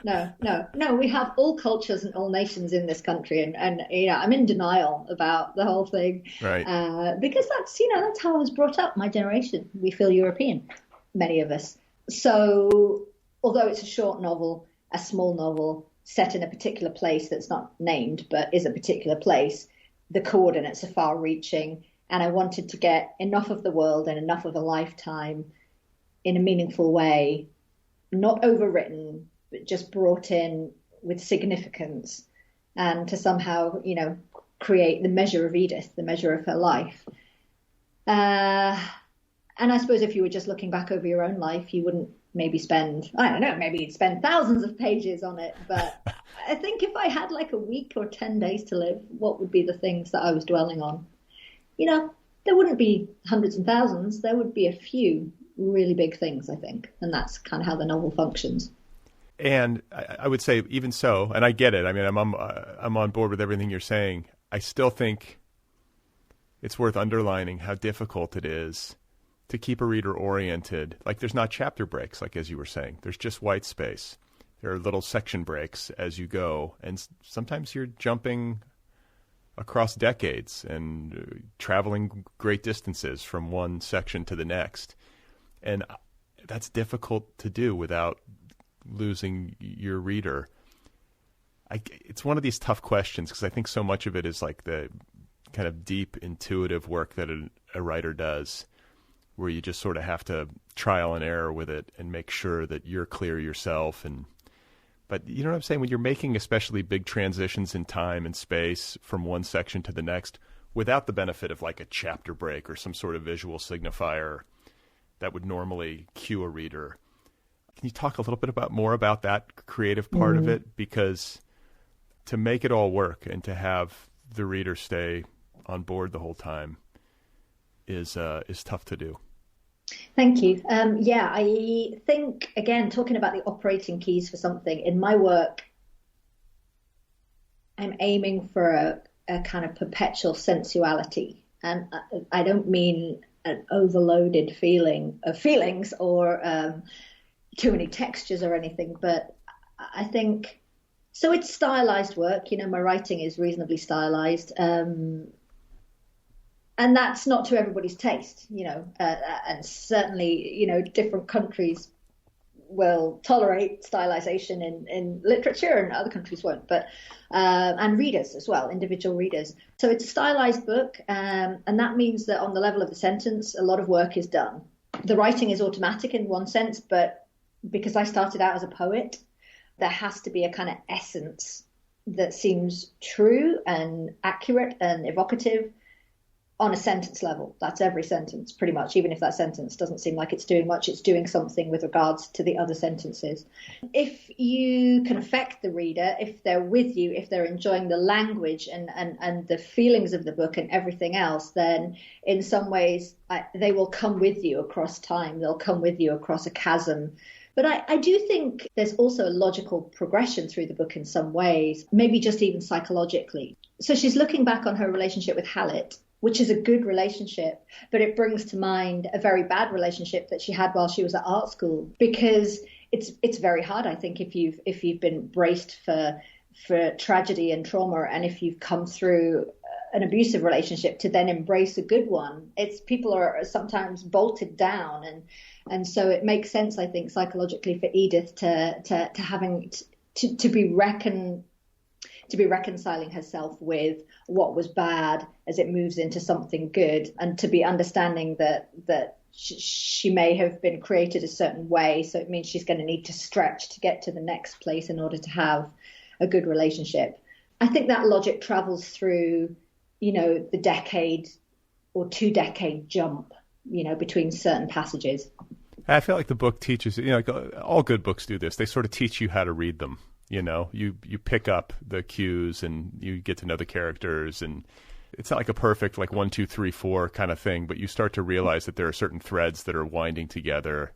We have all cultures and all nations in this country, and I'm in denial about the whole thing, right? Because that's how I was brought up. My generation, we feel European, many of us. So although it's a short novel, a small novel set in a particular place that's not named but is a particular place, the coordinates are far-reaching. And I wanted to get enough of the world and enough of a lifetime in a meaningful way, not overwritten, but just brought in with significance, and to somehow, create the measure of Edith, the measure of her life. And I suppose if you were just looking back over your own life, you wouldn't maybe spend, maybe you'd spend thousands of pages on it. But I think if I had like a week or 10 days to live, what would be the things that I was dwelling on? There wouldn't be hundreds and thousands. There would be a few really big things, I think. And that's kind of how the novel functions. And I would say even so, and I get it. I mean, I'm on board with everything you're saying. I still think it's worth underlining how difficult it is to keep a reader oriented. Like there's not chapter breaks, like as you were saying. There's just white space. There are little section breaks as you go. And sometimes you're jumping across decades and traveling great distances from one section to the next. And that's difficult to do without losing your reader. It's one of these tough questions because I think so much of it is like the kind of deep intuitive work that a writer does, where you just sort of have to trial and error with it and make sure that you're clear yourself. But you know what I'm saying? When you're making especially big transitions in time and space from one section to the next, without the benefit of like a chapter break or some sort of visual signifier that would normally cue a reader. Can you talk a little bit more about that creative part of it? Because to make it all work and to have the reader stay on board the whole time is tough to do. Thank you. I think, again, talking about the operating keys for something, in my work, I'm aiming for a kind of perpetual sensuality. And I don't mean an overloaded feeling of feelings or too many textures or anything, but I think, so it's stylized work. You know, my writing is reasonably stylized. And that's not to everybody's taste, you know, and certainly, you know, different countries will tolerate stylization in literature and other countries won't, but and readers as well, individual readers. So it's a stylized book, and that means that on the level of the sentence, a lot of work is done. The writing is automatic in one sense, but because I started out as a poet, there has to be a kind of essence that seems true and accurate and evocative on a sentence level. That's every sentence, pretty much. Even if that sentence doesn't seem like it's doing much, it's doing something with regards to the other sentences. If you can affect the reader, if they're with you, if they're enjoying the language and the feelings of the book and everything else, then in some ways they will come with you across time. They'll come with you across a chasm. But I do think there's also a logical progression through the book in some ways, maybe just even psychologically. So she's looking back on her relationship with Hallett, which is a good relationship, but it brings to mind a very bad relationship that she had while she was at art school, because it's very hard, I think, if you've been braced for tragedy and trauma, and if you've come through an abusive relationship to then embrace a good one. People are sometimes bolted down, and so it makes sense, I think, psychologically for Edith to having to be reconciling herself with what was bad as it moves into something good, and to be understanding that she may have been created a certain way, so it means she's going to need to stretch to get to the next place in order to have a good relationship. I think that logic travels through, you know, the decade or 2-decade jump, you know, between certain passages. I feel like the book teaches, you know, like all good books do this. They sort of teach you how to read them. You know, you pick up the cues and you get to know the characters, and it's not like a perfect like 1, 2, 3, 4 kind of thing, but you start to realize that there are certain threads that are winding together,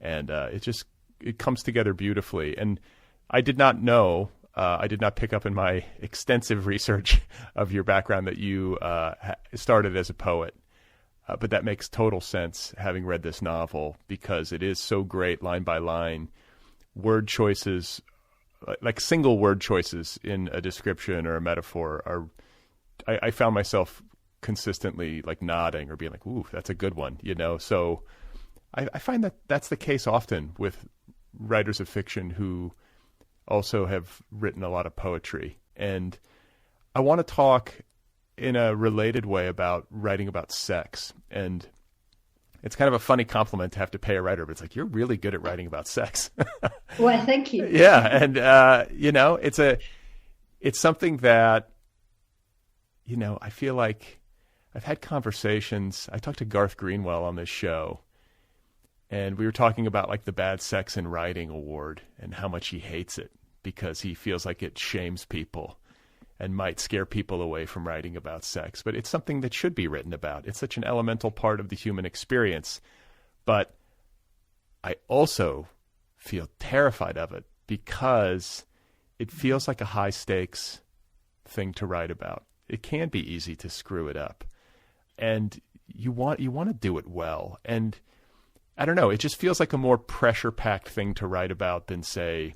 and it comes together beautifully. And I did not know, I did not pick up in my extensive research of your background that you started as a poet, but that makes total sense having read this novel, because it is so great line by line. Word choices, like single word choices in a description or a metaphor, I found myself consistently like nodding or being like, ooh, that's a good one, you know? So I find that that's the case often with writers of fiction who also have written a lot of poetry. And I want to talk in a related way about writing about sex. And it's kind of a funny compliment to have to pay a writer, but it's like, you're really good at writing about sex. Well, thank you. Yeah. And, you know, it's something that, you know, I feel like I've had conversations. I talked to Garth Greenwell on this show, and we were talking about like the Bad Sex in Writing Award and how much he hates it because he feels like it shames people and might scare people away from writing about sex. But it's something that should be written about. It's such an elemental part of the human experience. But I also feel terrified of it because it feels like a high stakes thing to write about. It can be easy to screw it up. and you want to do it well. And I don't know, it just feels like a more pressure-packed thing to write about than, say,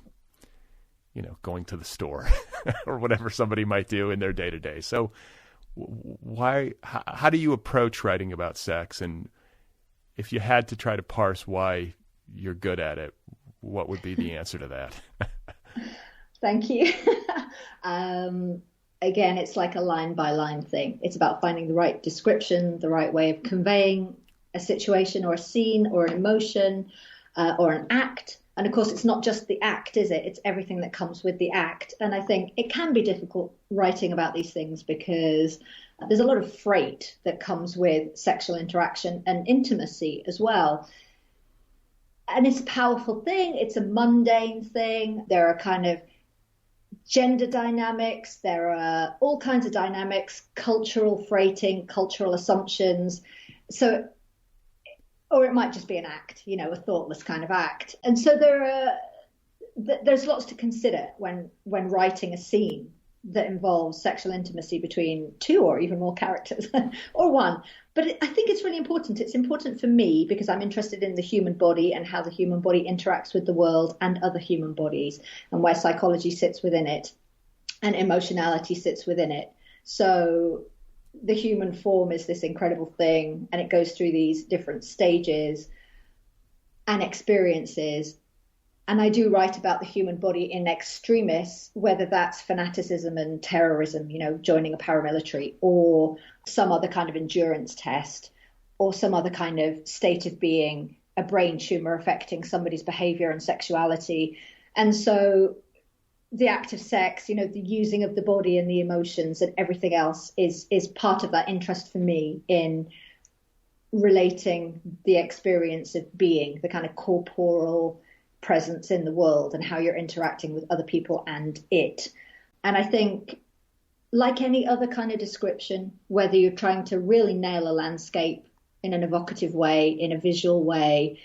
going to the store or whatever somebody might do in their day-to-day. So how do you approach writing about sex? And if you had to try to parse why you're good at it, what would be the answer to that? Thank you. Again, it's like a line-by-line thing. It's about finding the right description, the right way of conveying a situation or a scene or an emotion or an act. And of course, it's not just the act, is it? It's everything that comes with the act. And I think it can be difficult writing about these things because there's a lot of freight that comes with sexual interaction and intimacy as well. And it's a powerful thing. It's a mundane thing. There are kind of gender dynamics. There are all kinds of dynamics, cultural freighting, cultural assumptions. Or it might just be an act, a thoughtless kind of act. And so there's lots to consider when writing a scene that involves sexual intimacy between two or even more characters or one. But I think it's really important. It's important for me because I'm interested in the human body and how the human body interacts with the world and other human bodies and where psychology sits within it and emotionality sits within it. So the human form is this incredible thing, and it goes through these different stages and experiences. And I do write about the human body in extremis, whether that's fanaticism and terrorism, joining a paramilitary, or some other kind of endurance test, or some other kind of state of being, a brain tumor affecting somebody's behavior and sexuality. And so the act of sex, the using of the body and the emotions and everything else is part of that interest for me in relating the experience of being, the kind of corporal presence in the world and how you're interacting with other people and it. And I think, like any other kind of description, whether you're trying to really nail a landscape in an evocative way, in a visual way,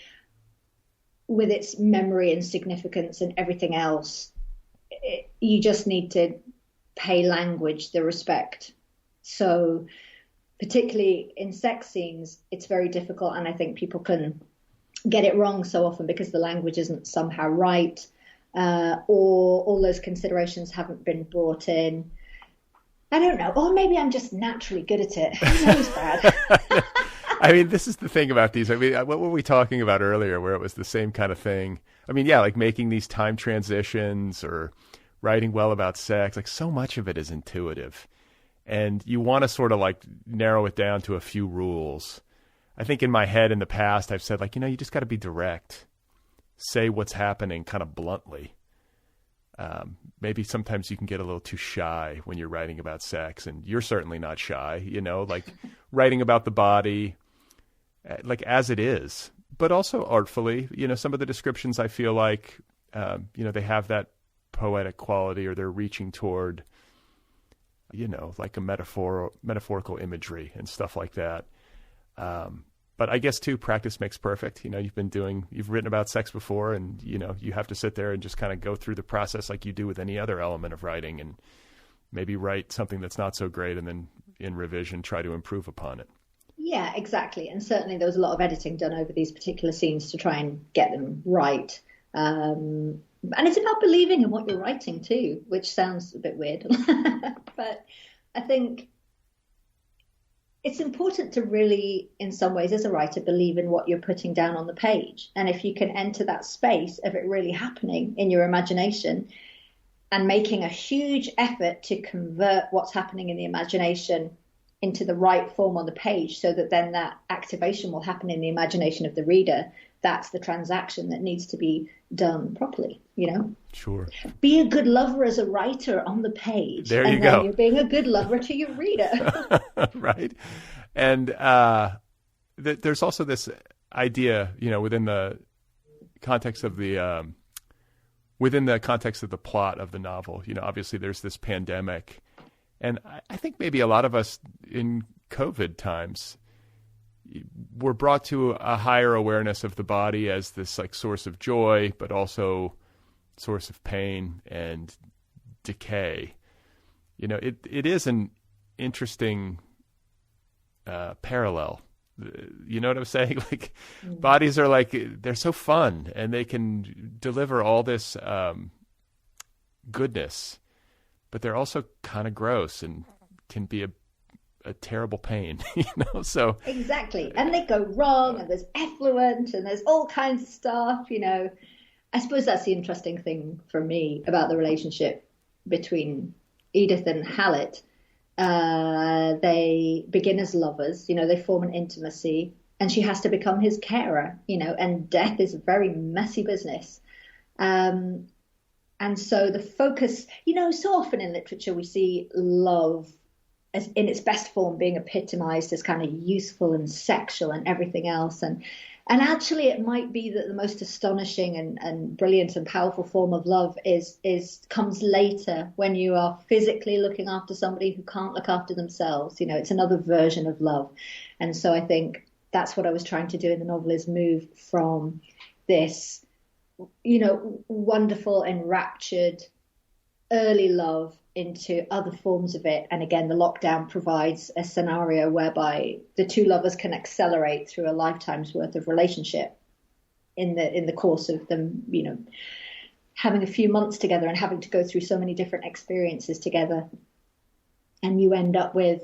with its memory and significance and everything else, you just need to pay language the respect. So particularly in sex scenes, it's very difficult, and I think people can get it wrong so often because the language isn't somehow right, or all those considerations haven't been brought in. I don't know. Or maybe I'm just naturally good at it. Who knows, Brad? I mean, this is the thing about these. I mean, what were we talking about earlier where it was the same kind of thing? I mean, yeah, like making these time transitions or writing well about sex, like so much of it is intuitive. And you want to sort of like narrow it down to a few rules. I think in my head in the past, I've said like, you just got to be direct. Say what's happening kind of bluntly. Maybe sometimes you can get a little too shy when you're writing about sex, and you're certainly not shy, like writing about the body, like as it is, but also artfully. Some of the descriptions I feel like, they have that poetic quality, or they're reaching toward, like a metaphorical imagery and stuff like that. But I guess too, practice makes perfect. You've written about sex before, and you have to sit there and just kind of go through the process like you do with any other element of writing, and maybe write something that's not so great, and then in revision try to improve upon it. Yeah, exactly. And certainly there was a lot of editing done over these particular scenes to try and get them right. And it's about believing in what you're writing too, which sounds a bit weird, but I think it's important to really, in some ways, as a writer, believe in what you're putting down on the page. And if you can enter that space of it really happening in your imagination and making a huge effort to convert what's happening in the imagination into the right form on the page, so that then that activation will happen in the imagination of the reader, that's the transaction that needs to be done properly, Sure. Be a good lover as a writer on the page. There you go. And you're being a good lover to your reader. Right. And there's also this idea, within the context of the plot of the novel. Obviously there's this pandemic, and I think maybe a lot of us in COVID times were brought to a higher awareness of the body as this like source of joy, but also source of pain and decay. It is an interesting parallel. You know what I'm saying? Like bodies are like, they're so fun and they can deliver all this goodness, but they're also kind of gross and can be a terrible pain, so. Exactly. And they go wrong and there's effluent and there's all kinds of stuff, I suppose that's the interesting thing for me about the relationship between Edith and Hallett. They begin as lovers, they form an intimacy, and she has to become his carer, and death is a very messy business. And so the focus, so often in literature we see love as in its best form being epitomized as kind of useful and sexual and everything else. And actually it might be that the most astonishing and brilliant and powerful form of love comes later, when you are physically looking after somebody who can't look after themselves. It's another version of love. And so I think that's what I was trying to do in the novel, is move from this, wonderful, enraptured early love into other forms of it. And again, the lockdown provides a scenario whereby the two lovers can accelerate through a lifetime's worth of relationship in the course of them, having a few months together and having to go through so many different experiences together. And you end up with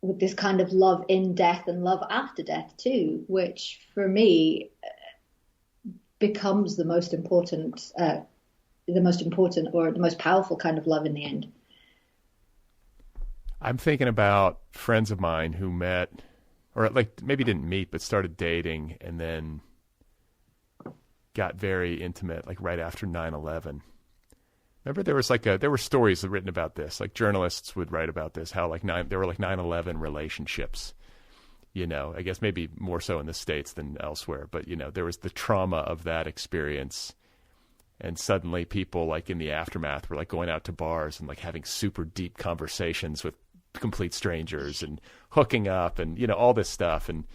this kind of love in death and love after death too, which for me becomes the most important or the most powerful kind of love in the end. I'm thinking about friends of mine who met, or like maybe didn't meet, but started dating and then got very intimate, like right after 9/11. Remember there were stories written about this, like journalists would write about this, how there were like 9/11 relationships, I guess maybe more so in the States than elsewhere, but there was the trauma of that experience. And suddenly people like in the aftermath were like going out to bars and like having super deep conversations with complete strangers and hooking up and, all this stuff. And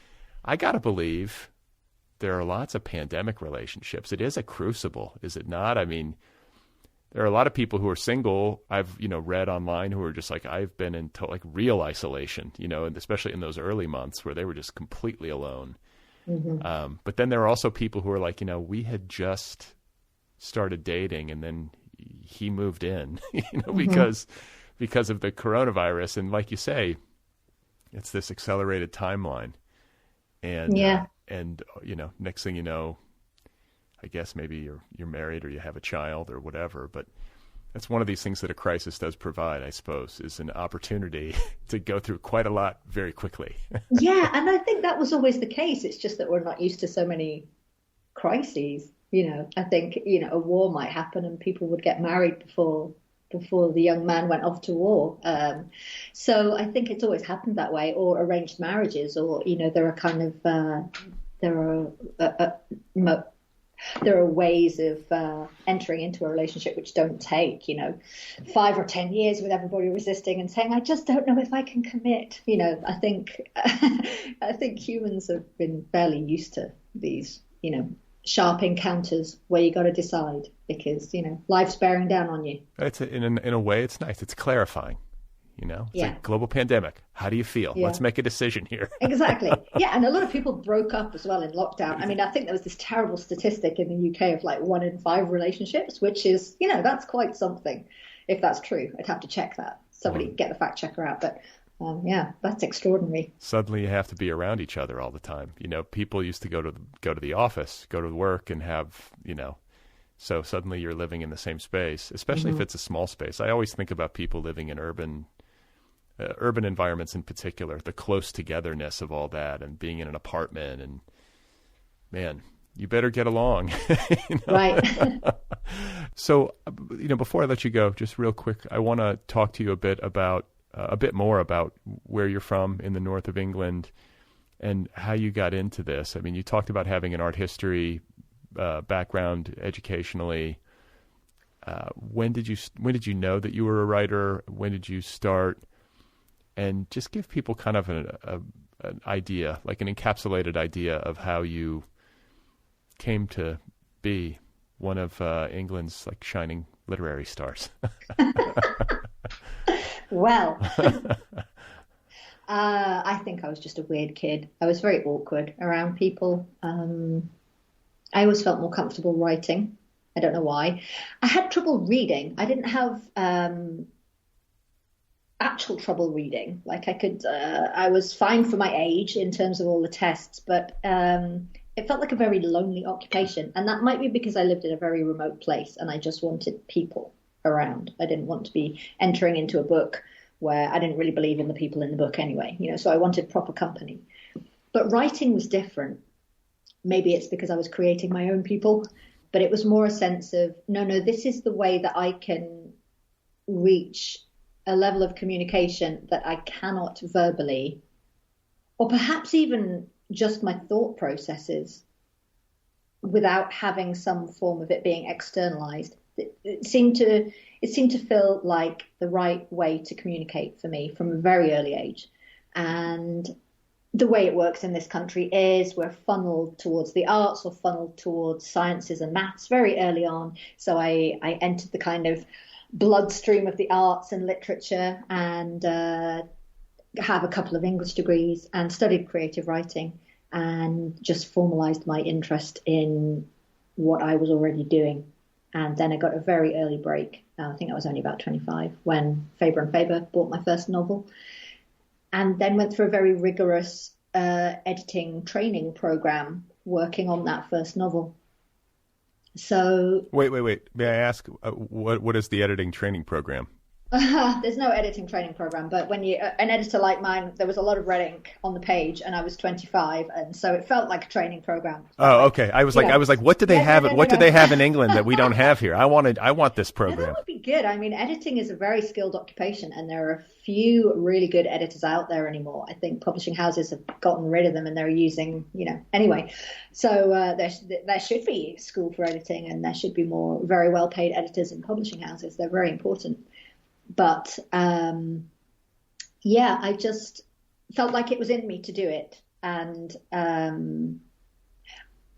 I got to believe there are lots of pandemic relationships. It is a crucible, is it not? I mean, there are a lot of people who are single. I've, read online who are just like, I've been in like real isolation, and especially in those early months where they were just completely alone. Mm-hmm. But then there are also people who are like, we had just started dating and then he moved in, because of the coronavirus. And like you say, it's this accelerated timeline. And, next thing you know, I guess maybe you're married or you have a child or whatever, but that's one of these things that a crisis does provide, I suppose, is an opportunity to go through quite a lot very quickly. Yeah. And I think that was always the case. It's just that we're not used to so many crises. I think, a war might happen and people would get married before the young man went off to war. So I think it's always happened that way, or arranged marriages, or, there are kind of, there are ways of entering into a relationship which don't take, 5 or 10 years with everybody resisting and saying, I just don't know if I can commit. I think humans have been fairly used to these, sharp encounters where you got to decide because, life's bearing down on you. It's in a way, it's nice. It's clarifying, It's like global pandemic. How do you feel? Yeah. Let's make a decision here. Exactly. Yeah. And a lot of people broke up as well in lockdown. I mean, I think there was this terrible statistic in the UK of like 1 in 5 relationships, which is, that's quite something. If that's true, I'd have to check that. Somebody get the fact checker out. But that's extraordinary. Suddenly you have to be around each other all the time. People used to go to the office, go to work and have, so suddenly you're living in the same space, especially if it's a small space. I always think about people living in urban environments in particular, the close togetherness of all that and being in an apartment and, man, you better get along. Right. So, before I let you go, just real quick, I want to talk to you a bit more about where you're from in the north of England and how you got into this. I mean, you talked about having an art history background educationally. When did you know that you were a writer? When did you start? And just give people kind of an idea, like an encapsulated idea of how you came to be one of England's like shining literary stars. Well, I think I was just a weird kid. I was very awkward around people. I always felt more comfortable writing. I don't know why. I had trouble reading. I didn't have actual trouble reading. Like I was fine for my age in terms of all the tests, but it felt like a very lonely occupation. And that might be because I lived in a very remote place and I just wanted people around. I didn't want to be entering into a book where I didn't really believe in the people in the book anyway, so I wanted proper company. But writing was different. Maybe it's because I was creating my own people, but it was more a sense of, no, this is the way that I can reach a level of communication that I cannot verbally, or perhaps even just my thought processes, without having some form of it being externalized. It seemed to feel like the right way to communicate for me from a very early age. And the way it works in this country is we're funneled towards the arts or funneled towards sciences and maths very early on. So I entered the kind of bloodstream of the arts and literature and have a couple of English degrees and studied creative writing and just formalized my interest in what I was already doing. And then I got a very early break. I think I was only about 25 when Faber and Faber bought my first novel. And then went through a very rigorous editing training program working on that first novel. So wait. May I ask what is the editing training program? There's no editing training program, but when an editor like mine, there was a lot of red ink on the page, and I was 25, and so it felt like a training program. Oh, okay. I was like, what do they have? What do they have in England that we don't have here? I want this program. Yeah, that would be good. I mean, editing is a very skilled occupation, and there are a few really good editors out there anymore. I think publishing houses have gotten rid of them, and they're using, anyway. So there should be a school for editing, and there should be more very well-paid editors in publishing houses. They're very important. But I just felt like it was in me to do it. And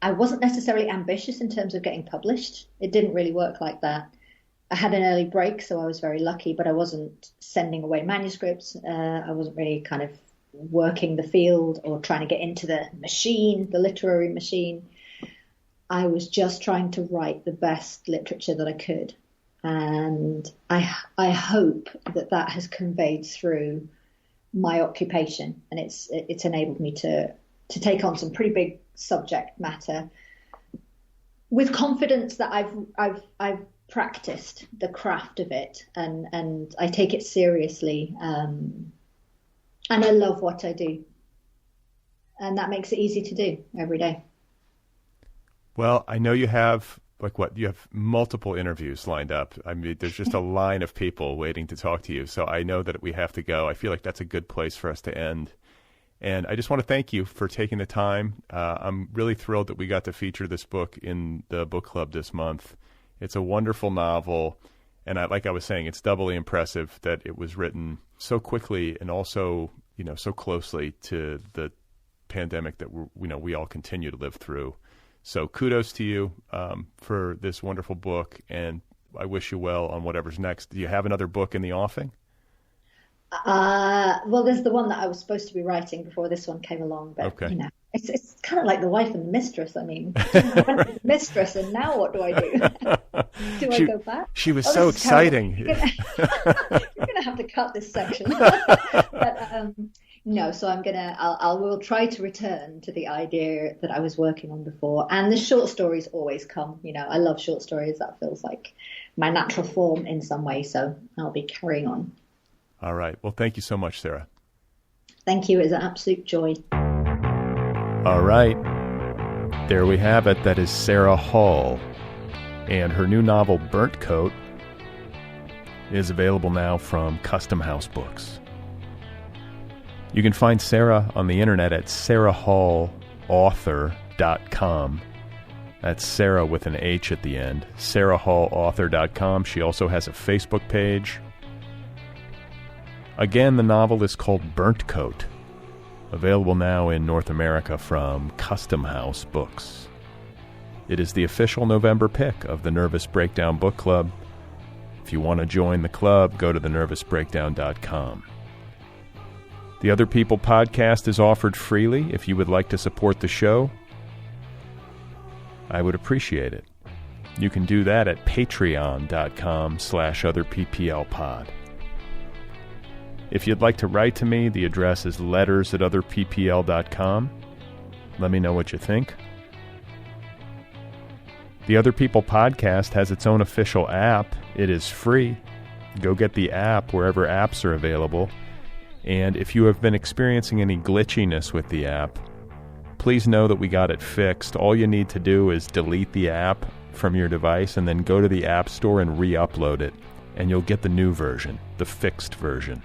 I wasn't necessarily ambitious in terms of getting published. It didn't really work like that. I had an early break, so I was very lucky, but I wasn't sending away manuscripts. I wasn't really kind of working the field or trying to get into the machine, the literary machine. I was just trying to write the best literature that I could. And I hope that has conveyed through my occupation, and it's enabled me to take on some pretty big subject matter with confidence that I've practiced the craft of it, and I take it seriously, and I love what I do, and that makes it easy to do every day. Well, I know you have. You have multiple interviews lined up. I mean, there's just a line of people waiting to talk to you. So I know that we have to go. I feel like that's a good place for us to end. And I just want to thank you for taking the time. I'm really thrilled that we got to feature this book in the book club this month. It's a wonderful novel. And like I was saying, it's doubly impressive that it was written so quickly and also, so closely to the pandemic that we all continue to live through. So kudos to you for this wonderful book, and I wish you well on whatever's next. Do you have another book in the offing? Well, there's the one that I was supposed to be writing before this one came along, but okay. It's kind of like The Wife and the Mistress. I mean, I went with the mistress, and now what do I do? I go back? She was so exciting. You're gonna have to cut this section. But no, so I will try to return to the idea that I was working on before, and the short stories always come. I love short stories. That feels like my natural form in some way. So I'll be carrying on. All right. Well, thank you so much, Sarah. Thank you. It was an absolute joy. All right. There we have it. That is Sarah Hall. And her new novel, Burnt Coat, is available now from Custom House Books. You can find Sarah on the internet at sarahhallauthor.com. That's Sarah with an H at the end. sarahhallauthor.com. She also has a Facebook page. Again, the novel is called Burnt Coat. Available now in North America from Custom House Books. It is the official November pick of the Nervous Breakdown Book Club. If you want to join the club, go to thenervousbreakdown.com. The Other People podcast is offered freely. If you would like to support the show, I would appreciate it. You can do that at patreon.com/otherpplpod. If you'd like to write to me, the address is letters@otherppl.com. Let me know what you think. The Other People podcast has its own official app. It is free. Go get the app wherever apps are available. And if you have been experiencing any glitchiness with the app, please know that we got it fixed. All you need to do is delete the app from your device and then go to the App Store and re-upload it, and you'll get the new version, the fixed version.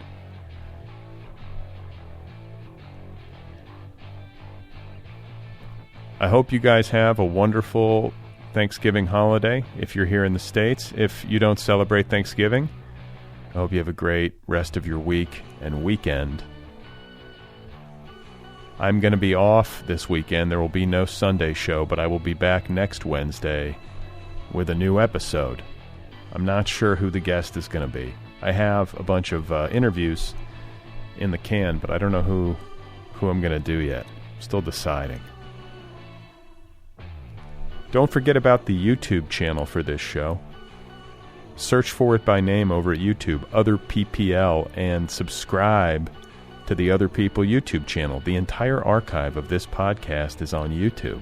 I hope you guys have a wonderful Thanksgiving holiday if you're here in the States. If you don't celebrate Thanksgiving, I hope you have a great rest of your week and weekend. I'm going to be off this weekend. There will be no Sunday show, but I will be back next Wednesday with a new episode. I'm not sure who the guest is going to be. I have a bunch of interviews in the can, but I don't know who I'm going to do yet. I'm still deciding. Don't forget about the YouTube channel for this show. Search for it by name over at YouTube, Other PPL, and subscribe to the Other People YouTube channel. The entire archive of this podcast is on YouTube.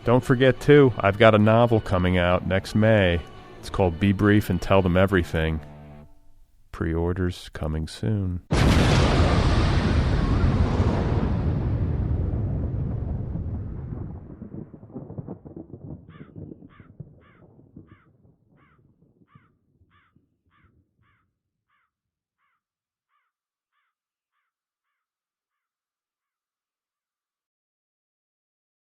Don't forget, too, I've got a novel coming out next May. It's called Be Brief and Tell Them Everything. Pre-orders coming soon.